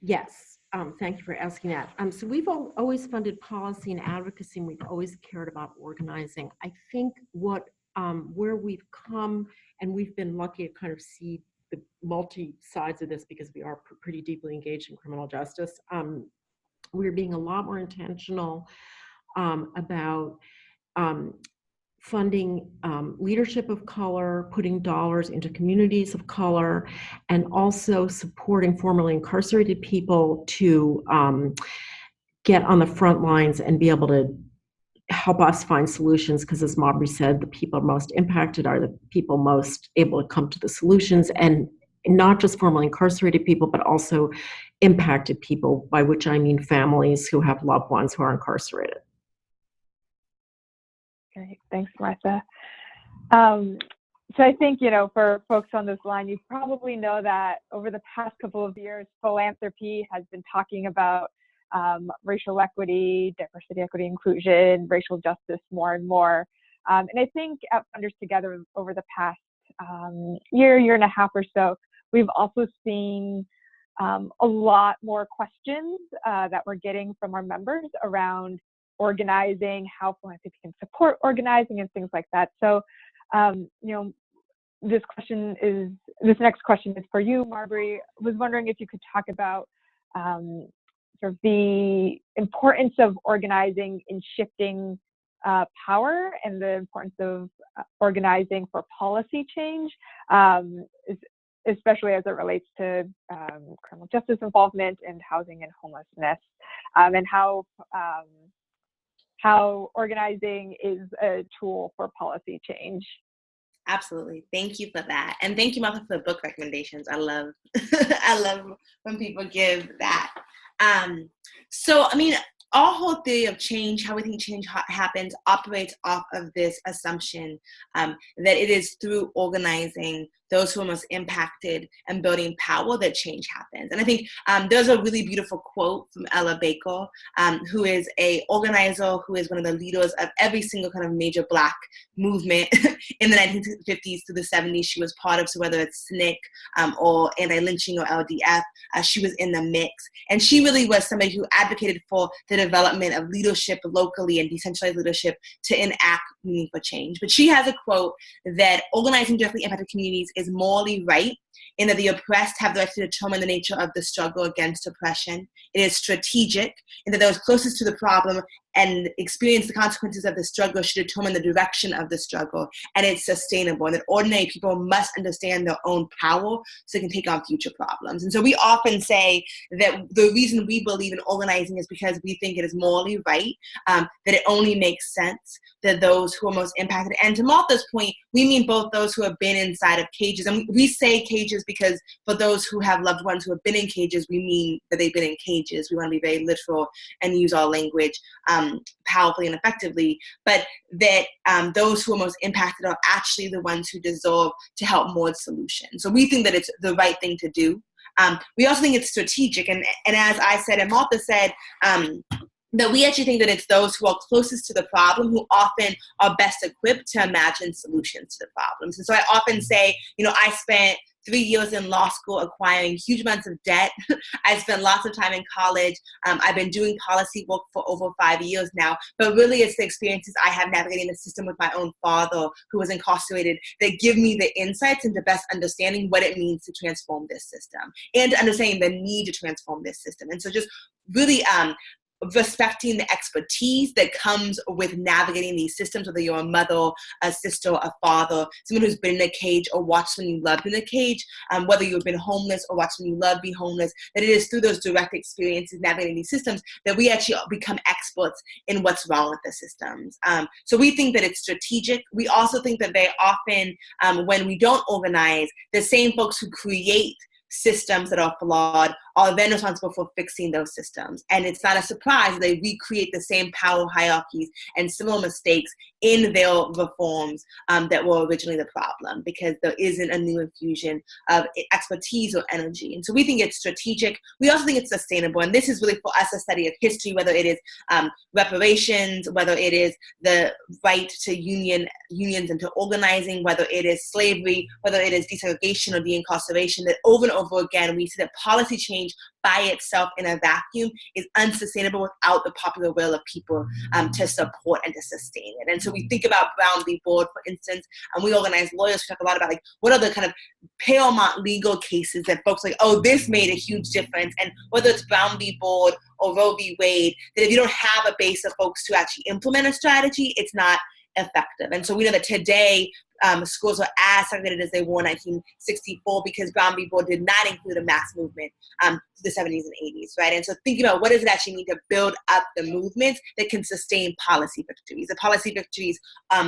Speaker 3: Yes, thank you for asking that. So we've always funded policy and advocacy, and we've always cared about organizing. I think where we've come, and we've been lucky to kind of see the multi sides of this, because we are pretty deeply engaged in criminal justice, we're being a lot more intentional about funding leadership of color, putting dollars into communities of color, and also supporting formerly incarcerated people to get on the front lines and be able to help us find solutions, because as Maubrey said, the people most impacted are the people most able to come to the solutions, and not just formerly incarcerated people, but also impacted people, by which I mean families who have loved ones who are incarcerated.
Speaker 1: Great, thanks, Martha. So I think, for folks on this line, you probably know that over the past couple of years, philanthropy has been talking about racial equity, diversity, equity, inclusion, racial justice more and more. And I think at Funders Together over the past year and a half or so, we've also seen a lot more questions that we're getting from our members around organizing, how philanthropy can support organizing and things like that. So, this next question is for you, Maubrey. I was wondering if you could talk about sort of the importance of organizing in shifting power, and the importance of organizing for policy change, especially as it relates to criminal justice involvement and housing and homelessness, and how organizing is a tool for policy change.
Speaker 4: Absolutely. Thank you for that. And thank you, Martha, for the book recommendations. I love I love when people give that. So, our whole theory of change, how we think change happens, operates off of this assumption that it is through organizing those who are most impacted and building power that change happens. And I think there's a really beautiful quote from Ella Baker, who is an organizer, who is one of the leaders of every single kind of major Black movement in the 1950s through the 70s. She was part of, so whether it's SNCC or anti-lynching or LDF, she was in the mix. And she really was somebody who advocated for the development of leadership locally and decentralized leadership to enact meaningful change. But she has a quote that organizing directly impacted communities is morally right, in that the oppressed have the right to determine the nature of the struggle against oppression. It is strategic, in that those closest to the problem and experience the consequences of the struggle should determine the direction of the struggle. And it's sustainable, and that ordinary people must understand their own power so they can take on future problems. And so we often say that the reason we believe in organizing is because we think it is morally right, that it only makes sense that those who are most impacted, and to Martha's point, we mean both those who have been inside of cages. And we say cages because for those who have loved ones who have been in cages, we mean that they've been in cages. We want to be very literal and use our language powerfully and effectively, but that those who are most impacted are actually the ones who deserve to help mold solutions. So we think that it's the right thing to do. We also think it's strategic, and as I said and Martha said, that we actually think that it's those who are closest to the problem who often are best equipped to imagine solutions to the problems. And so I often say, I spent 3 years in law school acquiring huge amounts of debt. I spent lots of time in college. I've been doing policy work for over 5 years now, but really it's the experiences I have navigating the system with my own father who was incarcerated that give me the insights into best understanding what it means to transform this system and understanding the need to transform this system. And so just really respecting the expertise that comes with navigating these systems, whether you're a mother, a sister, a father, someone who's been in a cage or watched when you loved in a cage, whether you've been homeless or watched when you loved be homeless, that it is through those direct experiences navigating these systems that we actually become experts in what's wrong with the systems. So we think that it's strategic. We also think that they often, when we don't organize, the same folks who create systems that are flawed are then responsible for fixing those systems. And it's not a surprise that they recreate the same power hierarchies and similar mistakes in their reforms that were originally the problem, because there isn't a new infusion of expertise or energy. And so we think it's strategic. We also think it's sustainable. And this is really for us a study of history, whether it is reparations, whether it is the right to unions and to organizing, whether it is slavery, whether it is desegregation or deincarceration, that over and over again, we see that policy change by itself in a vacuum is unsustainable without the popular will of people to support and to sustain it. And so we think about Brown v. Board, for instance, and we organize lawyers who talk a lot about like what are the kind of paramount legal cases that folks like, oh, this made a huge difference. And whether it's Brown v. Board or Roe v. Wade, that if you don't have a base of folks to actually implement a strategy, it's not effective. And so we know that today schools are as segregated as they were in 1964 because Brown v. Board did not include a mass movement through the 70s and 80s, right? And so thinking about what does it actually mean to build up the movements that can sustain policy victories. The policy victories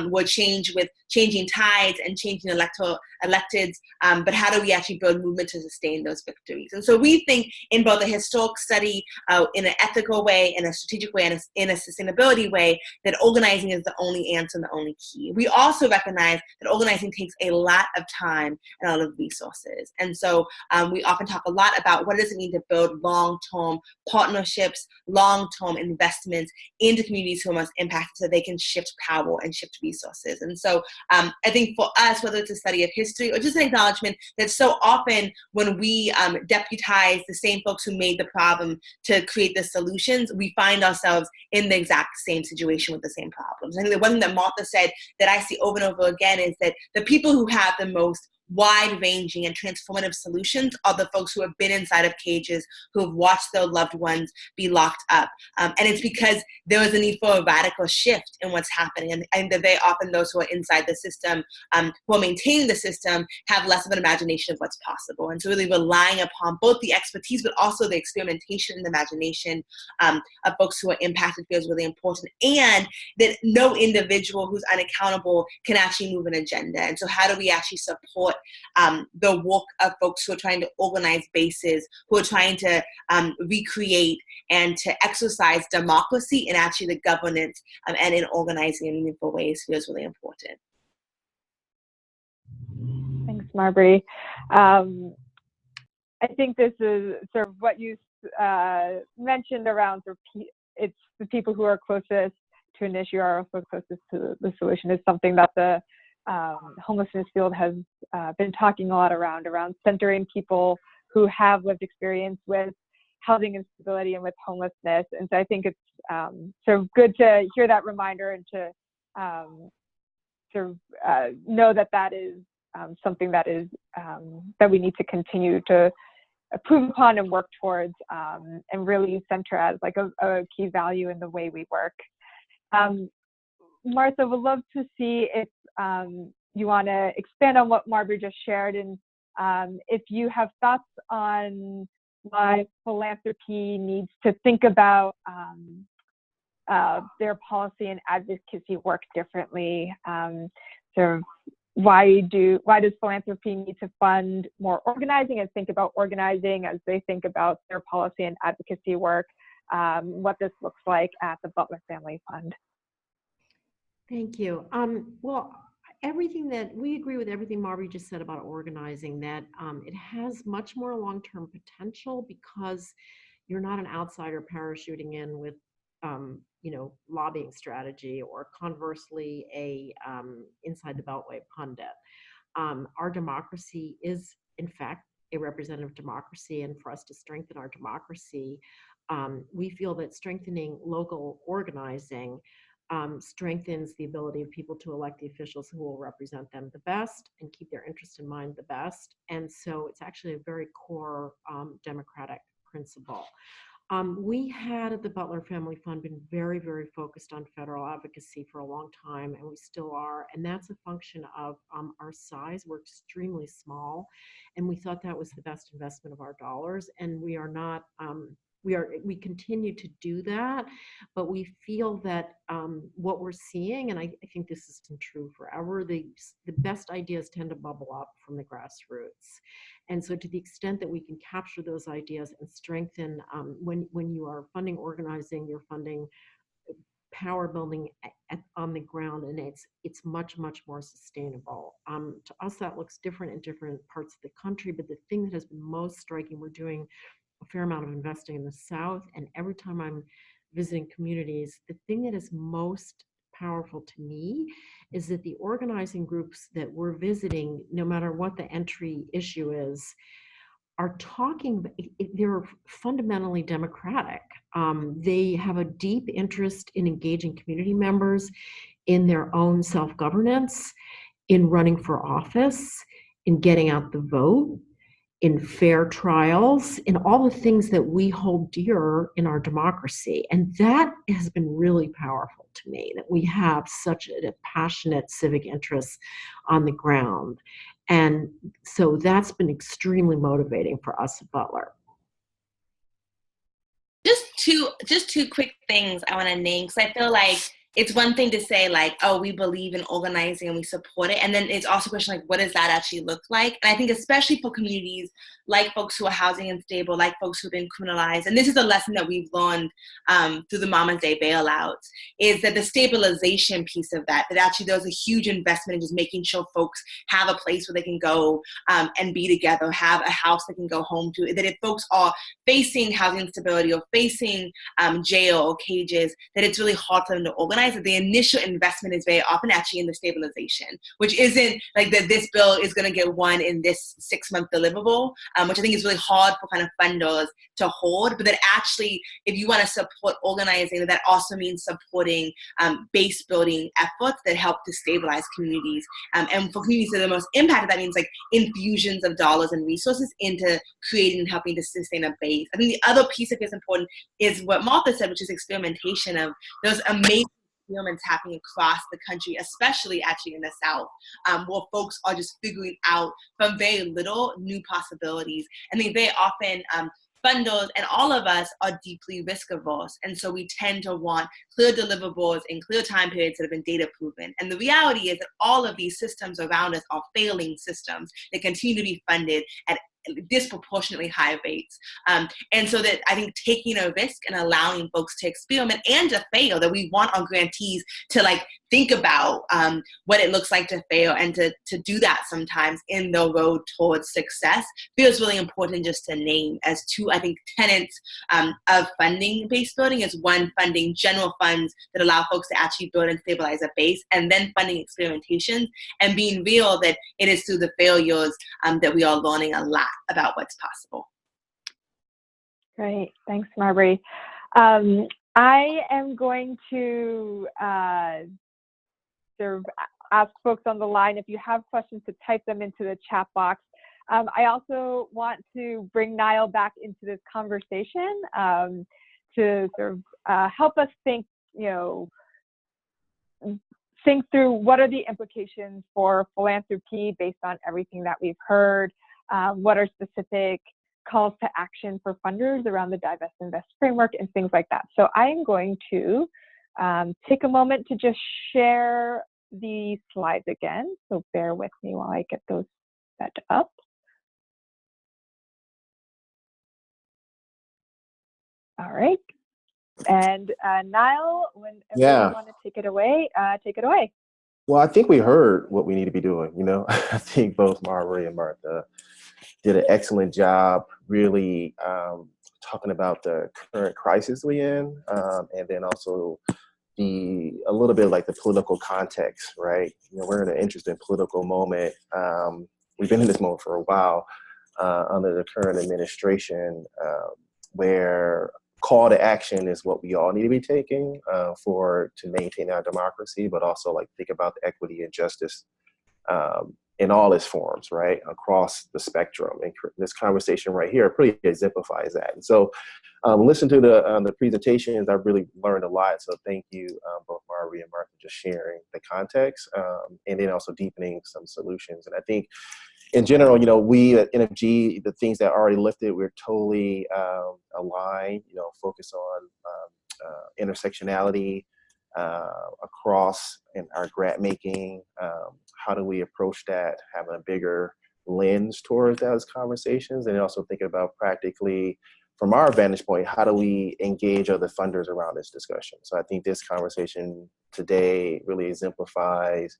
Speaker 4: will change with changing tides and changing electeds, but how do we actually build movement to sustain those victories? And so we think in both a historic study, in an ethical way, in a strategic way, and in a sustainability way, that organizing is the only answer and the only key. We also recognize that organizing takes a lot of time and a lot of resources. And so we often talk a lot about what does it mean to build long-term partnerships, long-term investments into communities who are most impacted so they can shift power and shift resources. And so I think for us, whether it's a study of history or just an acknowledgement that so often when we deputize the same folks who made the problem to create the solutions, we find ourselves in the exact same situation with the same problems. I think the one thing that Martha said that I see over and over again is that the people who have the most wide-ranging and transformative solutions are the folks who have been inside of cages, who have watched their loved ones be locked up. And it's because there was a need for a radical shift in what's happening. And I think that very often those who are inside the system, who are maintaining the system, have less of an imagination of what's possible. And so really relying upon both the expertise, but also the experimentation and the imagination of folks who are impacted feels really important. And that no individual who's unaccountable can actually move an agenda. And so how do we actually support the work of folks who are trying to organize bases, who are trying to recreate and to exercise democracy and actually the governance and in organizing in meaningful ways feels really important.
Speaker 1: Thanks, Marbury. I think this is sort of what you mentioned around it's the people who are closest to an issue are also closest to the solution is something that the homelessness field has been talking a lot around centering people who have lived experience with housing instability and with homelessness. And so I think it's sort of good to hear that reminder and to know that that is something that is that we need to continue to improve upon and work towards and really center as like a key value in the way we work. Martha, would love to see if you want to expand on what Marbury just shared, and if you have thoughts on why philanthropy needs to think about their policy and advocacy work differently. Sort of why does philanthropy need to fund more organizing and think about organizing as they think about their policy and advocacy work? What this looks like at the Butler Family Fund.
Speaker 3: Thank you. Well, we agree with everything Marbury just said about organizing, that it has much more long-term potential because you're not an outsider parachuting in with, lobbying strategy, or conversely, a inside the Beltway pundit. Our democracy is, in fact, a representative democracy, and for us to strengthen our democracy, we feel that strengthening local organizing strengthens the ability of people to elect the officials who will represent them the best and keep their interest in mind the best. And so it's actually a very core democratic principle. We had at the Butler Family Fund been very, very focused on federal advocacy for a long time, and we still are. And that's a function of our size. We're extremely small, and we thought that was the best investment of our dollars. And we are not. We continue to do that, but we feel that what we're seeing, and I think this has been true forever, the best ideas tend to bubble up from the grassroots. And so to the extent that we can capture those ideas and strengthen, when you are funding organizing, you're funding power building on the ground, and it's much, much more sustainable. To us, that looks different in different parts of the country, but the thing that has been most striking, we're doing a fair amount of investing in the South, and every time I'm visiting communities, the thing that is most powerful to me is that the organizing groups that we're visiting, no matter what the entry issue is, are talking, they're fundamentally democratic. They have a deep interest in engaging community members in their own self-governance, in running for office, in getting out the vote, in fair trials, in all the things that we hold dear in our democracy. And that has been really powerful to me, that we have such a passionate civic interest on the ground. And so that's been extremely motivating for us at Butler.
Speaker 4: Just two quick things I want to name, because I feel like it's one thing to say like, oh, we believe in organizing and we support it. And then it's also a question like, what does that actually look like? And I think especially for communities like folks who are housing unstable, like folks who've been criminalized, and this is a lesson that we've learned through the Mama's Day bailouts, is that the stabilization piece of that actually there's a huge investment in just making sure folks have a place where they can go and be together, have a house they can go home to, that if folks are facing housing instability or facing jail or cages, that it's really hard for them to organize, that the initial investment is very often actually in the stabilization, which isn't like that this bill is going to get won in this 6-month deliverable, which I think is really hard for kind of funders to hold, but that actually, if you want to support organizing, that also means supporting base building efforts that help to stabilize communities. And for communities that are the most impacted, that means like infusions of dollars and resources into creating and helping to sustain a base. I think the other piece of it is important is what Martha said, which is experimentation of those amazing experiments happening across the country, especially actually in the South, where folks are just figuring out from very little new possibilities. And they very often funders and all of us are deeply risk averse. And so we tend to want clear deliverables in clear time periods that have been data proven. And the reality is that all of these systems around us are failing systems that continue to be funded at disproportionately high rates. And so that I think taking a risk and allowing folks to experiment and to fail, that we want our grantees to like think about what it looks like to fail and to do that sometimes in the road towards success feels really important just to name as two, I think, tenets of funding-based building is one, funding general funds that allow folks to actually build and stabilize a base, and then funding experimentation and being real that it is through the failures that we are learning a lot about what's possible.
Speaker 1: Great, thanks, Marbury. I am going to sort of ask folks on the line, if you have questions, to type them into the chat box. I also want to bring Niall back into this conversation to sort of help us think, think through what are the implications for philanthropy based on everything that we've heard. What are specific calls to action for funders around the Divest Invest framework and things like that. So I am going to take a moment to just share the slides again. So bear with me while I get those set up. All right. And Niall, whenever you want to take it away, take it away.
Speaker 2: Well, I think we heard what we need to be doing. I think both Marbury and Martha did an excellent job really talking about the current crisis we're in, and then also a little bit like the political context, right? We're in an interesting political moment. We've been in this moment for a while under the current administration, where call to action is what we all need to be taking to maintain our democracy, but also like think about the equity and justice in all its forms, right, across the spectrum. And this conversation right here pretty exemplifies that. And so listen to the presentations. I've really learned a lot. So thank you, both Marbury and Martha, just sharing the context and then also deepening some solutions. And I think in general, we at NFG, the things that are already lifted, we're totally aligned, focus on intersectionality across in our grant making. How do we approach that, having a bigger lens towards those conversations, and also thinking about practically from our vantage point, how do we engage other funders around this discussion? So I think this conversation today really exemplifies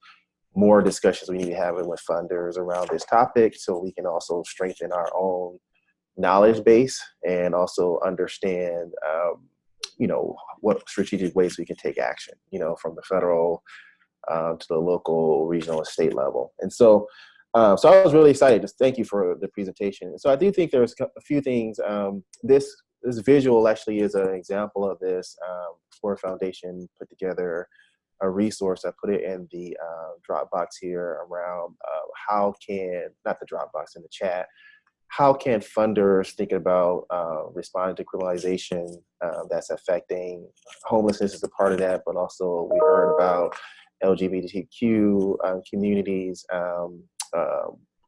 Speaker 2: more discussions we need to have with funders around this topic, so we can also strengthen our own knowledge base and also understand, what strategic ways we can take action, from the federal to the local, regional, and state level. And so So I was really excited. Just thank you for the presentation. So I do think there's a few things. This visual actually is an example of this. Flora Foundation put together a resource. I put it in the Dropbox here around how can, not the Dropbox, in the chat, how can funders thinking about responding to criminalization that's affecting homelessness is a part of that, but also we heard about LGBTQ communities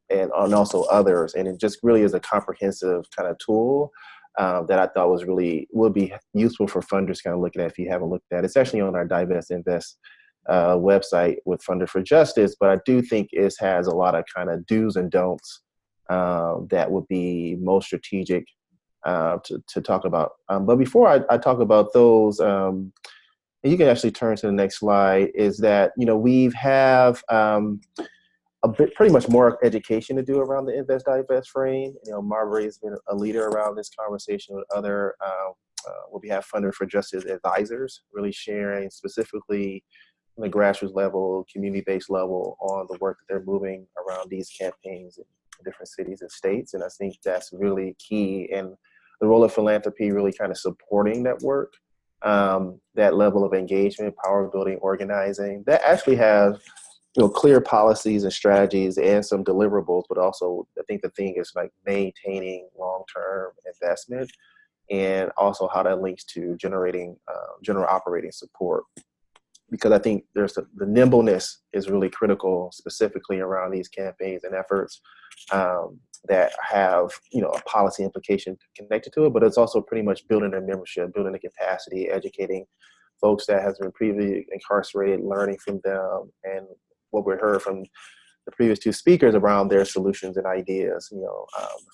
Speaker 2: and also others. And it just really is a comprehensive kind of tool that I thought would be useful for funders kind of looking at if you haven't looked at it. It's actually on our Divest Invest website with Funders for Justice, but I do think it has a lot of kind of do's and don'ts that would be most strategic to talk about. But before I talk about those, and you can actually turn to the next slide, is that, we have pretty much more education to do around the Invest Divest frame. Marbury has been a leader around this conversation with other, we have Funders for Justice advisors really sharing specifically on the grassroots level, community-based level on the work that they're moving around these campaigns in different cities and states. And I think that's really key. And the role of philanthropy really kind of supporting that work, that level of engagement, power building, organizing, that actually has clear policies and strategies and some deliverables, but also I think the thing is like maintaining long-term investment and also how that links to generating general operating support. Because I think there's the nimbleness is really critical, specifically around these campaigns and efforts that have, a policy implication connected to it, but it's also pretty much building their membership, building the capacity, educating folks that has been previously incarcerated, learning from them, and what we heard from the previous two speakers around their solutions and ideas,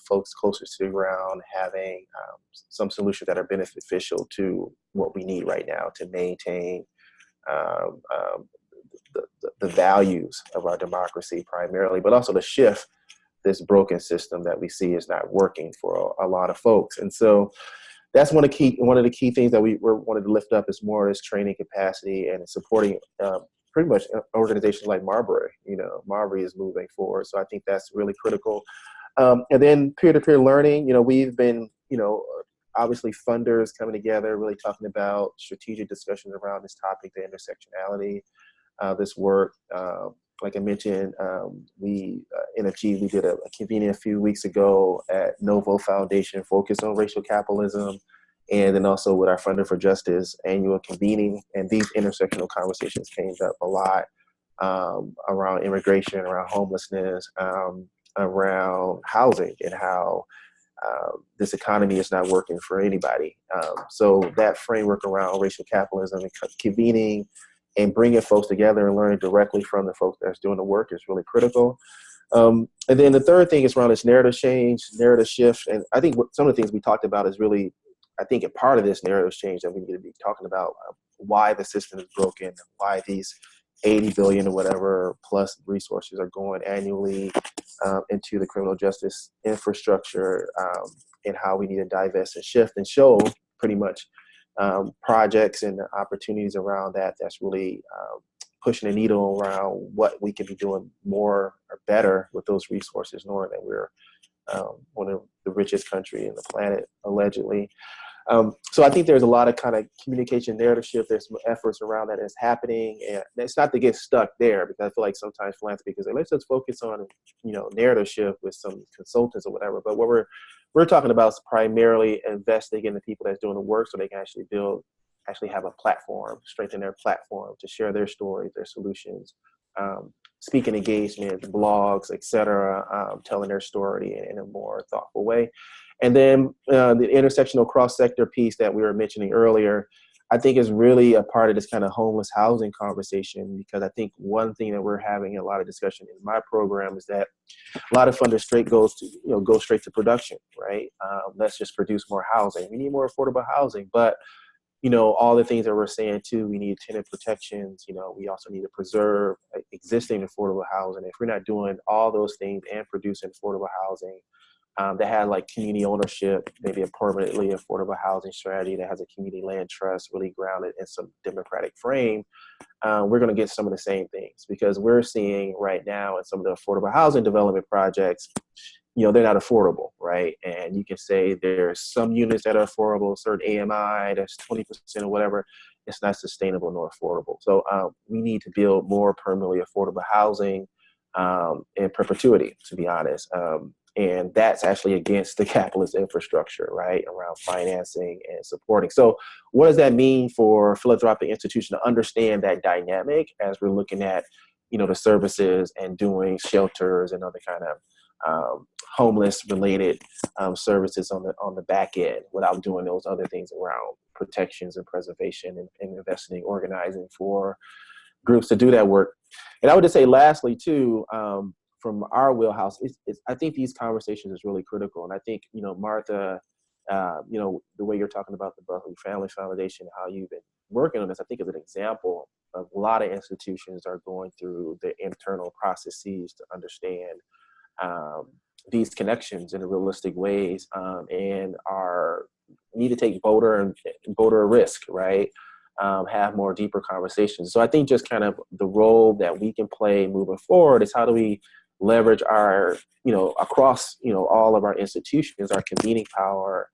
Speaker 2: folks closest to the ground having some solutions that are beneficial to what we need right now to maintain the values of our democracy primarily, but also to shift this broken system that we see is not working for a lot of folks. And so that's one of the key things that we wanted to lift up is more is training capacity and supporting pretty much organizations like Marbury. Marbury is moving forward. So I think that's really critical. And then peer-to-peer learning, we've been, obviously funders coming together, really talking about strategic discussions around this topic, the intersectionality of this work. Like I mentioned, we NFG, we did a convening a few weeks ago at Novo Foundation focused on racial capitalism, and then also with our Funder for Justice annual convening. And these intersectional conversations came up a lot around immigration, around homelessness, around housing, and how this economy is not working for anybody. So that framework around racial capitalism and convening and bringing folks together and learning directly from the folks that's doing the work is really critical. And then the third thing is around this narrative change, narrative shift. And I think some of the things we talked about is really, I think a part of this narrative change that we need to be talking about why the system is broken, why these 80 billion or whatever plus resources are going annually into the criminal justice infrastructure, and how we need to divest and shift and show pretty much projects and opportunities around that that's really pushing the needle around what we can be doing more or better with those resources, knowing that we're one of the richest country in the planet, allegedly. So I think there's a lot of kind of communication narrative shift. There's some efforts around that is happening, and it's not to get stuck there, because I feel like sometimes philanthropy is like, let's just focus on, narrative shift with some consultants or whatever. But what we're talking about is primarily investing in the people that's doing the work so they can actually have a platform, strengthen their platform to share their stories, their solutions, speaking engagements, blogs, et cetera, telling their story in a more thoughtful way. And then the intersectional cross-sector piece that we were mentioning earlier, I think is really a part of this kind of homeless housing conversation, because I think one thing that we're having a lot of discussion in my program is that a lot of funders go straight to production, right? Let's just produce more housing. We need more affordable housing, but all the things that we're saying too, we need tenant protections. We also need to preserve existing affordable housing. If we're not doing all those things and producing affordable housing, that had like community ownership, maybe a permanently affordable housing strategy that has a community land trust really grounded in some democratic frame, we're going to get some of the same things, because we're seeing right now in some of the affordable housing development projects, they're not affordable, right? And you can say there's some units that are affordable, certain AMI, that's 20% or whatever. It's not sustainable nor affordable. So we need to build more permanently affordable housing in perpetuity, to be honest. And that's actually against the capitalist infrastructure, right, around financing and supporting. So what does that mean for philanthropic institutions to understand that dynamic as we're looking at, the services and doing shelters and other kind of homeless related services on the back end without doing those other things around protections and preservation and investing, organizing for groups to do that work. And I would just say lastly too, from our wheelhouse, I think these conversations is really critical. And I think, Martha, the way you're talking about the Buckley Family Foundation, how you've been working on this, I think is an example of a lot of institutions are going through the internal processes to understand these connections in realistic ways, and need to take bolder risk, right? Have more deeper conversations. So I think just kind of the role that we can play moving forward is how do we leverage our, across, all of our institutions, our convening power,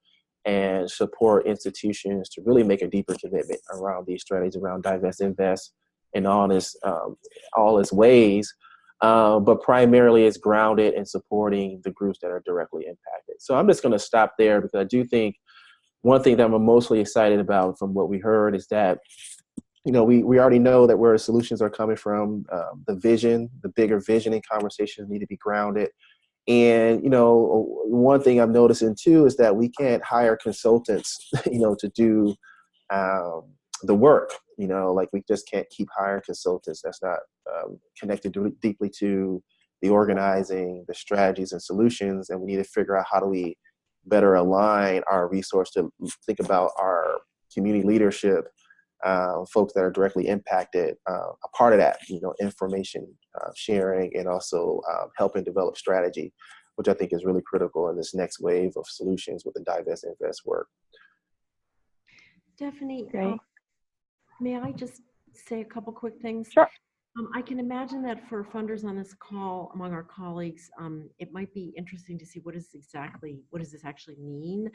Speaker 2: and support institutions to really make a deeper commitment around these strategies, around divest, invest in all its ways. But primarily it's grounded in supporting the groups that are directly impacted. So I'm just going to stop there, because I do think one thing that I'm mostly excited about from what we heard is that, we already know that where the solutions are coming from, the vision, the bigger vision and conversations need to be grounded. And, one thing I'm noticing too is that we can't hire consultants, to do the work, like we just can't keep hiring consultants. That's not connected deeply to the organizing, the strategies and solutions. And we need to figure out how do we better align our resource to think about our community leadership, folks that are directly impacted, a part of that, information sharing, and also helping develop strategy, which I think is really critical in this next wave of solutions with the divest invest work.
Speaker 3: Stephanie,
Speaker 1: Great.
Speaker 3: may I just say a couple quick things?
Speaker 1: Sure.
Speaker 3: I can imagine that for funders on this call, among our colleagues, it might be interesting to see what does this actually mean.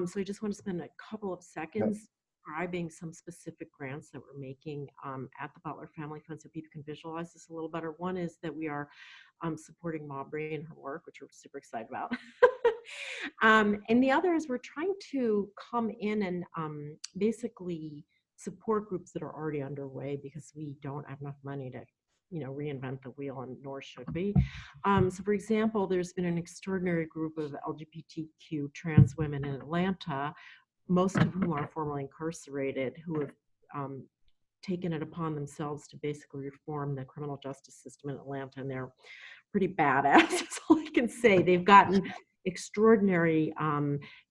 Speaker 3: So I just want to spend a couple of seconds describing some specific grants that we're making at the Butler Family Fund so people can visualize this a little better. One is that we are supporting Maubrey in her work, which we're super excited about. And the other is we're trying to come in and basically support groups that are already underway, because we don't have enough money to reinvent the wheel, and nor should we. So for example, there's been an extraordinary group of LGBTQ trans women in Atlanta, most of whom are formerly incarcerated, who have taken it upon themselves to basically reform the criminal justice system in Atlanta, and they're pretty badass. That's all I can say. They've gotten extraordinary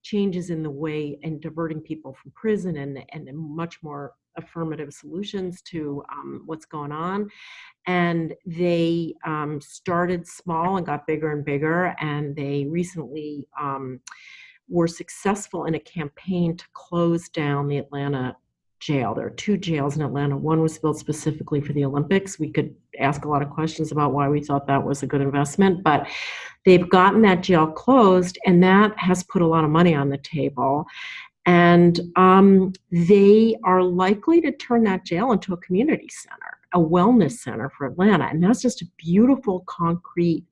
Speaker 3: changes in the way and diverting people from prison, and much more affirmative solutions to what's going on. And they started small and got bigger and bigger, and they recently were successful in a campaign to close down the Atlanta jail. There are 2 jails in Atlanta. One was built specifically for the Olympics. We could ask a lot of questions about why we thought that was a good investment, but they've gotten that jail closed, and that has put a lot of money on the table. And they are likely to turn that jail into a community center, a wellness center for Atlanta. And that's just a beautiful, concrete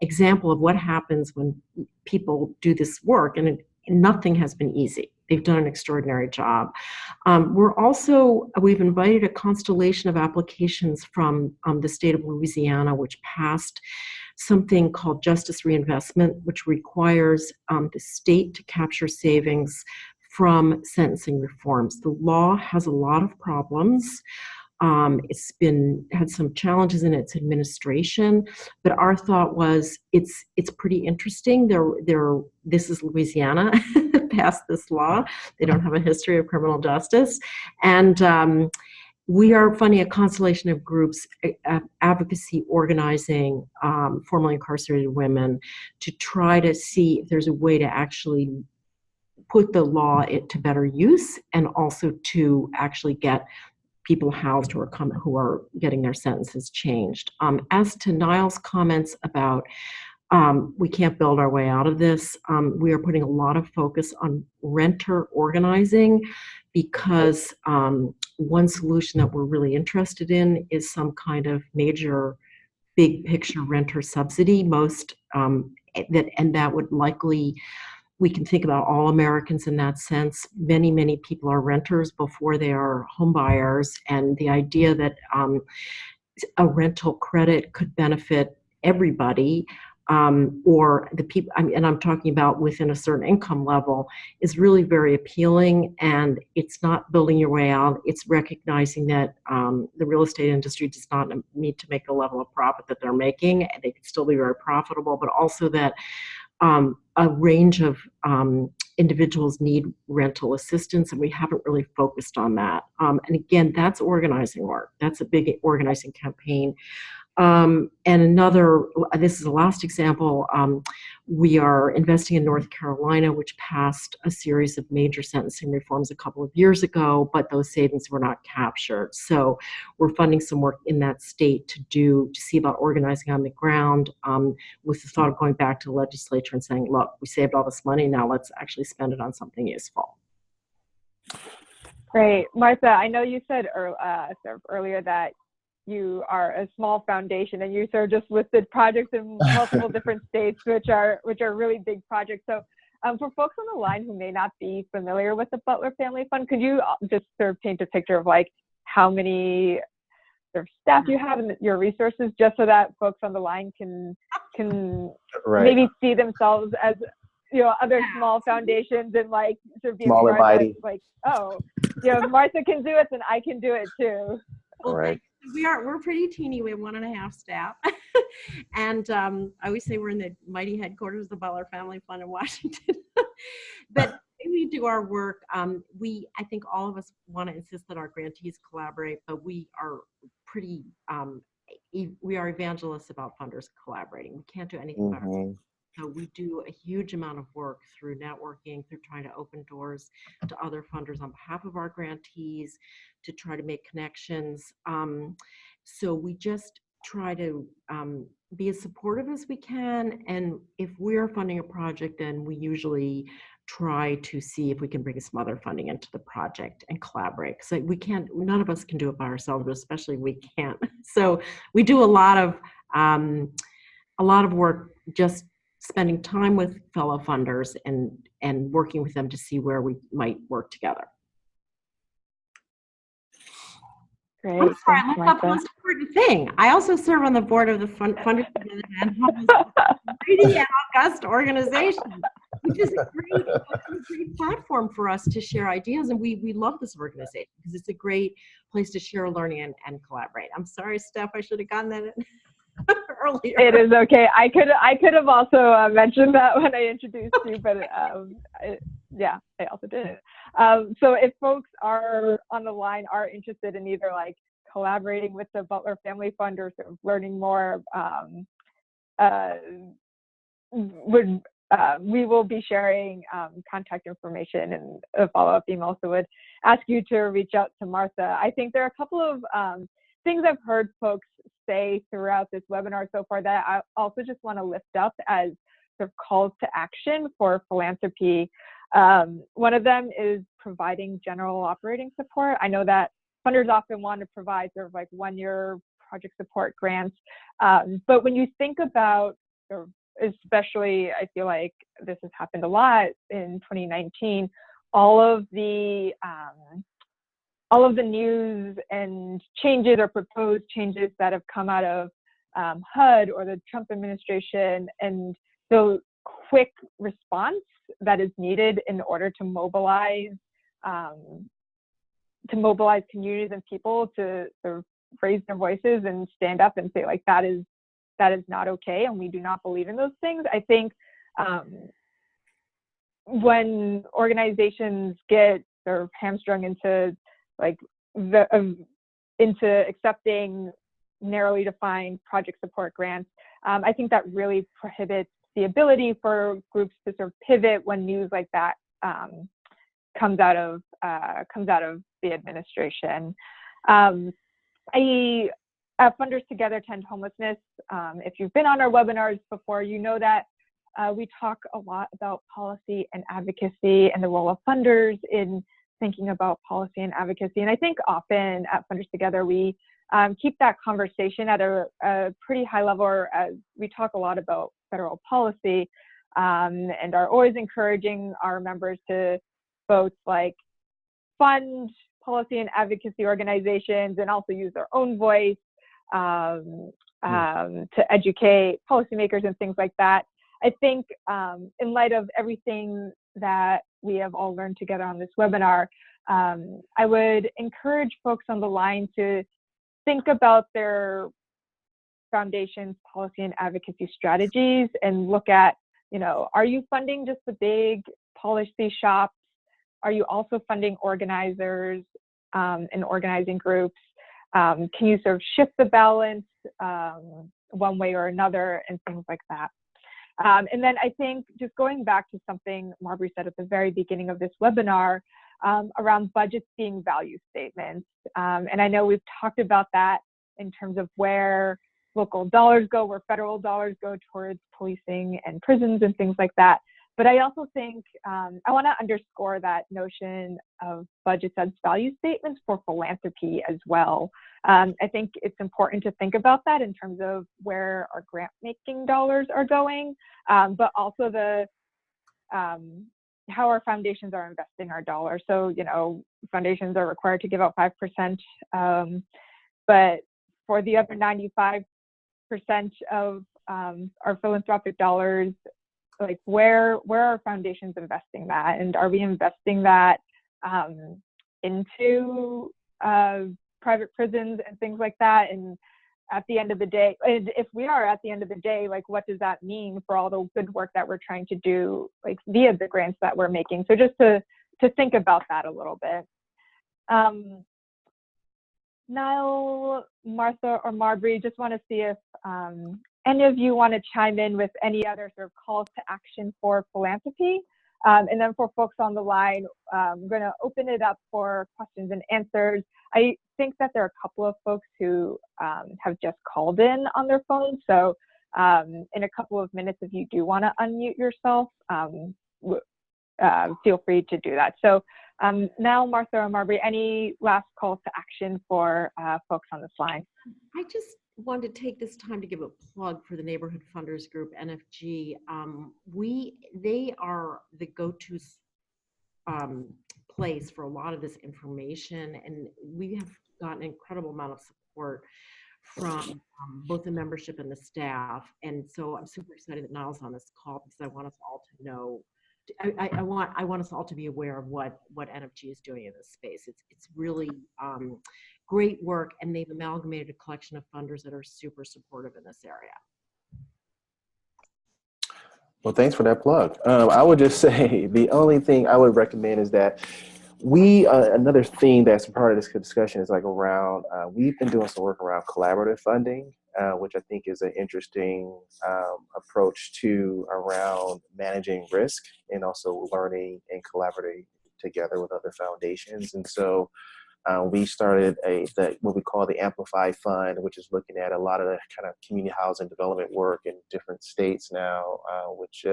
Speaker 3: example of what happens when people do this work. And nothing has been easy. They've done an extraordinary job. We've invited a constellation of applications from the state of Louisiana, which passed something called Justice Reinvestment, which requires the state to capture savings from sentencing reforms. The law has a lot of problems. It's had some challenges in its administration, but our thought was it's pretty interesting. This is Louisiana that passed this law. They don't have a history of criminal justice, and we are funding a constellation of groups, advocacy organizing, formerly incarcerated women, to try to see if there's a way to actually put the law to better use, and also to actually get people housed who are getting their sentences changed. As to Niall's comments about we can't build our way out of this, we are putting a lot of focus on renter organizing, because one solution that we're really interested in is some kind of major big picture renter subsidy. That would likely, we can think about all Americans in that sense. Many people are renters before they are home buyers, and the idea that a rental credit could benefit everybody, or the people, and I'm talking about within a certain income level, is really very appealing. And it's not building your way out. It's recognizing that the real estate industry does not need to make the level of profit that they're making, and they can still be very profitable, but also that a range of individuals need rental assistance, and we haven't really focused on that. And again, that's organizing work. That's a big organizing campaign. And this is the last example, we are investing in North Carolina, which passed a series of major sentencing reforms a couple of years ago, but those savings were not captured. So we're funding some work in that state to see about organizing on the ground, with the thought of going back to the legislature and saying, look, we saved all this money, now let's actually spend it on something useful.
Speaker 1: Great. Martha, I know you said earlier that you are a small foundation, and you sort of just listed projects in multiple different states, which are really big projects. So for folks on the line who may not be familiar with the Butler Family Fund, could you just sort of paint a picture of like how many sort of staff you have and your resources, just so that folks on the line can maybe see themselves as, you know, other small foundations, and like sort of be inspired, like, oh, you know, if Martha can do it, then I can do it too.
Speaker 3: Well, right. We're pretty teeny. We have 1.5 staff. And I always say we're in the mighty headquarters of the Butler Family Fund in Washington. But we do our work. I think all of us want to insist that our grantees collaborate, but we are pretty, we are evangelists about funders collaborating. We can't do anything by ourselves. So we do a huge amount of work through networking, through trying to open doors to other funders on behalf of our grantees, to try to make connections. So we just try to be as supportive as we can. And if we're funding a project, then we usually try to see if we can bring some other funding into the project and collaborate. Because none of us can do it by ourselves, but especially we can't. So we do a lot of work just spending time with fellow funders and working with them to see where we might work together.
Speaker 1: Great.
Speaker 3: I'm sorry, I left out the most important thing. I also serve on the board of the Funders for the End Homelessness, mighty and august organization, which is a great platform for us to share ideas. And we love this organization because it's a great place to share learning and collaborate. I'm sorry, Steph, I should have gotten that earlier.
Speaker 1: It is okay. I could have also mentioned that when I introduced you, but yeah, I also did. So if folks are on the line are interested in either like collaborating with the Butler Family Fund or sort of learning more, we will be sharing contact information and a follow-up email. So would ask you to reach out to Martha. I think there are a couple of things I've heard folks say throughout this webinar so far that I also just want to lift up as sort of calls to action for philanthropy. One of them is providing general operating support. I know that funders often want to provide sort of like one-year project support grants, but when you think about, especially I feel like this has happened a lot in 2019, all of the news and changes or proposed changes that have come out of HUD or the Trump administration, and the quick response that is needed in order to mobilize communities and people to sort of raise their voices and stand up and say like that is not okay, and we do not believe in those things. I think when organizations get sort of hamstrung into like into accepting narrowly defined project support grants, I think that really prohibits the ability for groups to sort of pivot when news like that comes out of the administration. At Funders Together to End Homelessness, if you've been on our webinars before, you know that we talk a lot about policy and advocacy and the role of funders in thinking about policy and advocacy. And I think often at Funders Together, we keep that conversation at a pretty high level as we talk a lot about federal policy, and are always encouraging our members to both like fund policy and advocacy organizations and also use their own voice to educate policymakers and things like that. I think in light of everything that we have all learned together on this webinar, I would encourage folks on the line to think about their foundation's policy and advocacy strategies and look at, you know, are you funding just the big policy shops? Are you also funding organizers and organizing groups? Can you sort of shift the balance one way or another and things like that? And then I think just going back to something Marbury said at the very beginning of this webinar around budgets being value statements. And I know we've talked about that in terms of where local dollars go, where federal dollars go towards policing and prisons and things like that. But I also think I want to underscore that notion of budgets as value statements for philanthropy as well. I think it's important to think about that in terms of where our grant making dollars are going, but also the how our foundations are investing our dollars. So, you know, foundations are required to give out 5%, but for the other 95% of our philanthropic dollars, like where are foundations investing that, and are we investing that into private prisons and things like that? And at the end of the day, if we are at the end of the day, like what does that mean for all the good work that we're trying to do, like via the grants that we're making? So just to think about that a little bit. Niall, Martha, or Marbury, just want to see if any of you want to chime in with any other sort of calls to action for philanthropy. And then for folks on the line, I'm going to open it up for questions and answers. I think that there are a couple of folks who have just called in on their phone. So in a couple of minutes, if you do want to unmute yourself, feel free to do that. So now, Martha or Marbury, any last calls to action for folks on this line?
Speaker 3: I just wanted to take this time to give a plug for the Neighborhood Funders Group, NFG. They are the go-to place for a lot of this information, and we have gotten an incredible amount of support from both the membership and the staff. And so I'm super excited that Niall's on this call because I want us all to know. I want us all to be aware of what NFG is doing in this space. It's really great work, and they've amalgamated a collection of funders that are super supportive in this area.
Speaker 2: Well, thanks for that plug. I would just say the only thing I would recommend is that another theme that's part of this discussion is like around, we've been doing some work around collaborative funding, which I think is an interesting approach to around managing risk and also learning and collaborating together with other foundations. And so we started what we call the Amplify Fund, which is looking at a lot of the kind of community housing development work in different states now, which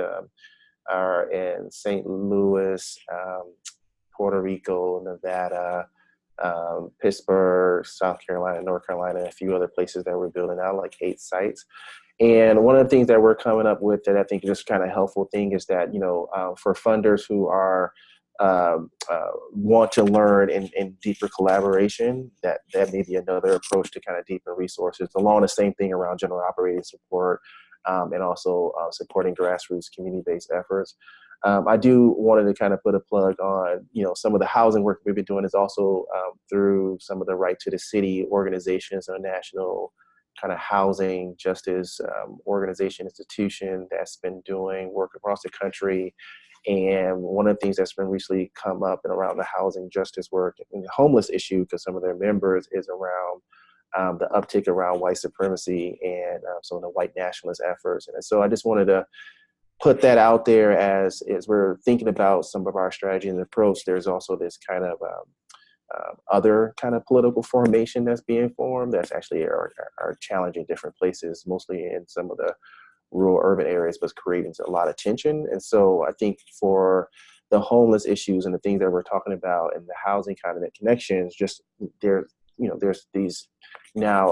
Speaker 2: are in St. Louis, Puerto Rico, Nevada, Pittsburgh, South Carolina, North Carolina, and a few other places that we're building out, like 8 sites. And one of the things that we're coming up with that I think is just kind of helpful thing is that, you know, for funders who are want to learn in deeper collaboration, that may be another approach to kind of deepen resources along the same thing around general operating support, and also supporting grassroots community-based efforts. I do wanted to kind of put a plug on, you know, some of the housing work we've been doing is also through some of the Right to the City organizations, a national kind of housing justice organization institution that's been doing work across the country And one of the things that's been recently come up and around the housing justice work and the homeless issue, because some of their members, is around the uptick around white supremacy and some of the white nationalist efforts. And so I just wanted to put that out there as we're thinking about some of our strategy and approach. There's also this kind of other kind of political formation that's being formed that's actually are challenging different places, mostly in some of the rural urban areas, but creating a lot of tension. And so I think for the homeless issues and the things that we're talking about and the housing kind of connections, just there's these now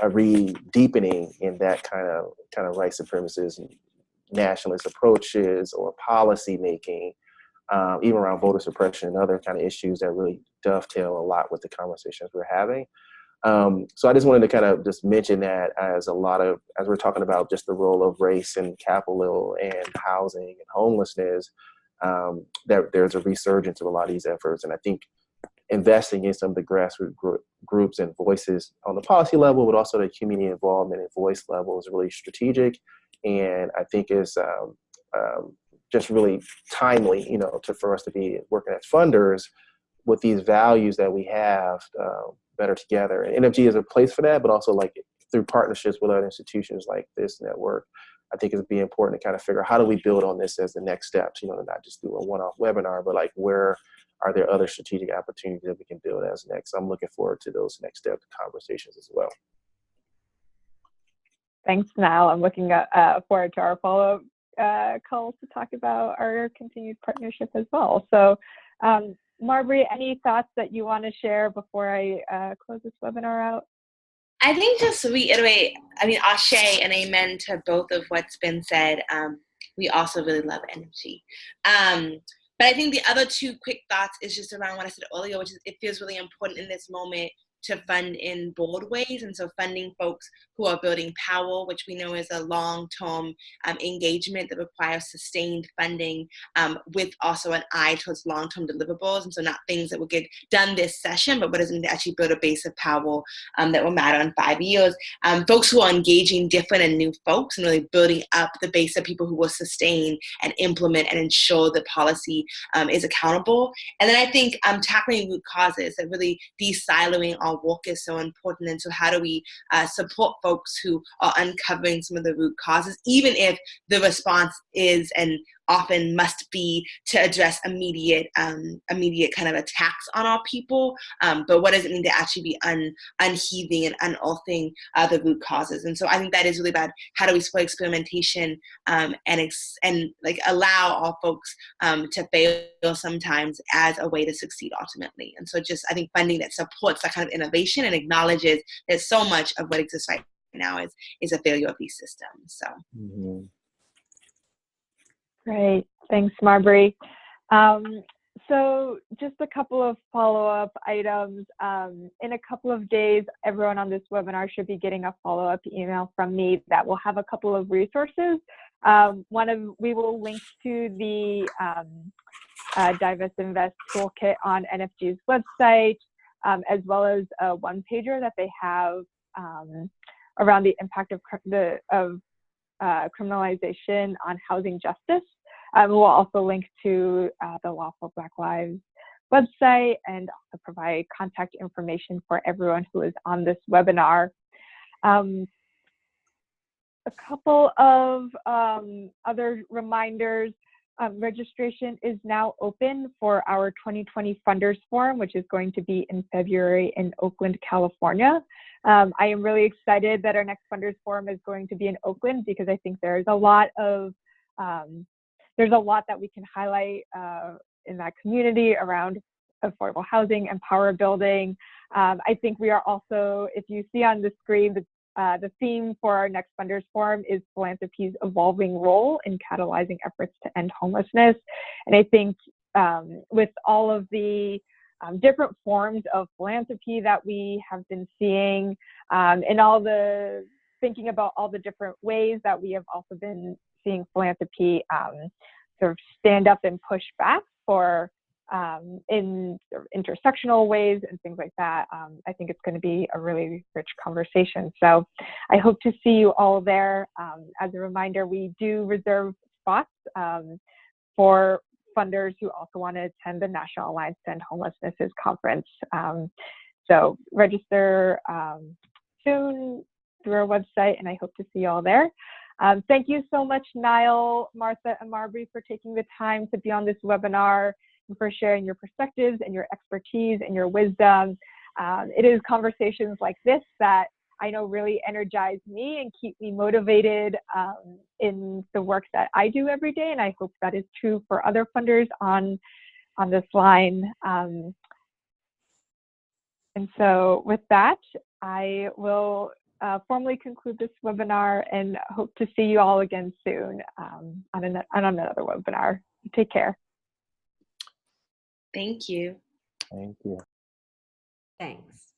Speaker 2: a deepening in that kind of white supremacist and nationalist approaches or policy making, even around voter suppression and other kind of issues that really dovetail a lot with the conversations we're having. So I just wanted to kind of just mention that as we're talking about just the role of race and capital and housing and homelessness, that there's a resurgence of a lot of these efforts. And I think investing in some of the grassroots groups and voices on the policy level, but also the community involvement and voice level is really strategic. And I think is just really timely, for us to be working as funders with these values that we have better together. And NFG is a place for that, but also like through partnerships with other institutions like this network, I think it'd be important to kind of figure out how do we build on this as the next steps, not just do a one-off webinar, but like where are there other strategic opportunities that we can build as next? I'm looking forward to those next step conversations as well.
Speaker 1: Thanks, Niall. I'm looking forward to our follow-up calls to talk about our continued partnership as well. So, Marbury, any thoughts that you want to share before I close this webinar out?
Speaker 4: I think just to reiterate, ashe and amen to both of what's been said. We also really love energy. But I think the other two quick thoughts is just around what I said earlier, which is it feels really important in this moment to fund in bold ways. And so funding folks who are building power, which we know is a long-term engagement that requires sustained funding with also an eye towards long-term deliverables. And so not things that will get done this session, but what is going to actually build a base of power that will matter in 5 years. Folks who are engaging different and new folks and really building up the base of people who will sustain and implement and ensure the policy is accountable. And then I think tackling root causes and really de-siloing our work is so important. And so how do we support folks who are uncovering some of the root causes, even if the response is and often must be to address immediate kind of attacks on our people. But what does it mean to actually be unheaving and unearthing the root causes? And so I think that is really about how do we support experimentation and like allow our folks to fail sometimes as a way to succeed ultimately. And so just I think funding that supports that kind of innovation and acknowledges that so much of what exists right now is a failure of these systems. So.
Speaker 2: Mm-hmm.
Speaker 1: Great. Thanks, Marbury. So just a couple of follow-up items. In a couple of days, everyone on this webinar should be getting a follow-up email from me that will have a couple of resources. We will link to the Divest Invest toolkit on NFG's website, as well as a one-pager that they have around the impact of criminalization on housing justice. We'll also link to the Law for Black Lives website and also provide contact information for everyone who is on this webinar. A couple of other reminders. Registration is now open for our 2020 Funders Forum, which is going to be in February in Oakland, California. I am really excited that our next Funders Forum is going to be in Oakland because I think there's a lot that we can highlight in that community around affordable housing and power building. I think we are also, if you see on the screen, the theme for our next Funders Forum is philanthropy's evolving role in catalyzing efforts to end homelessness. And I think with all of the different forms of philanthropy that we have been seeing and thinking about all the different ways that we have also been seeing philanthropy sort of stand up and push back for in sort of intersectional ways and things like that. I think it's going to be a really rich conversation. So I hope to see you all there. As a reminder, we do reserve spots. for funders who also want to attend the National Alliance to End Homelessness conference. So register soon through our website, and I hope to see you all there. Thank you so much, Niall, Martha, and Marbury, for taking the time to be on this webinar and for sharing your perspectives and your expertise and your wisdom. It is conversations like this that I know really energize me and keep me motivated in the work that I do every day, and I hope that is true for other funders on this line. And so with that, I will formally conclude this webinar and hope to see you all again soon on another webinar. Take care.
Speaker 4: Thank you.
Speaker 2: Thank you.
Speaker 3: Thanks.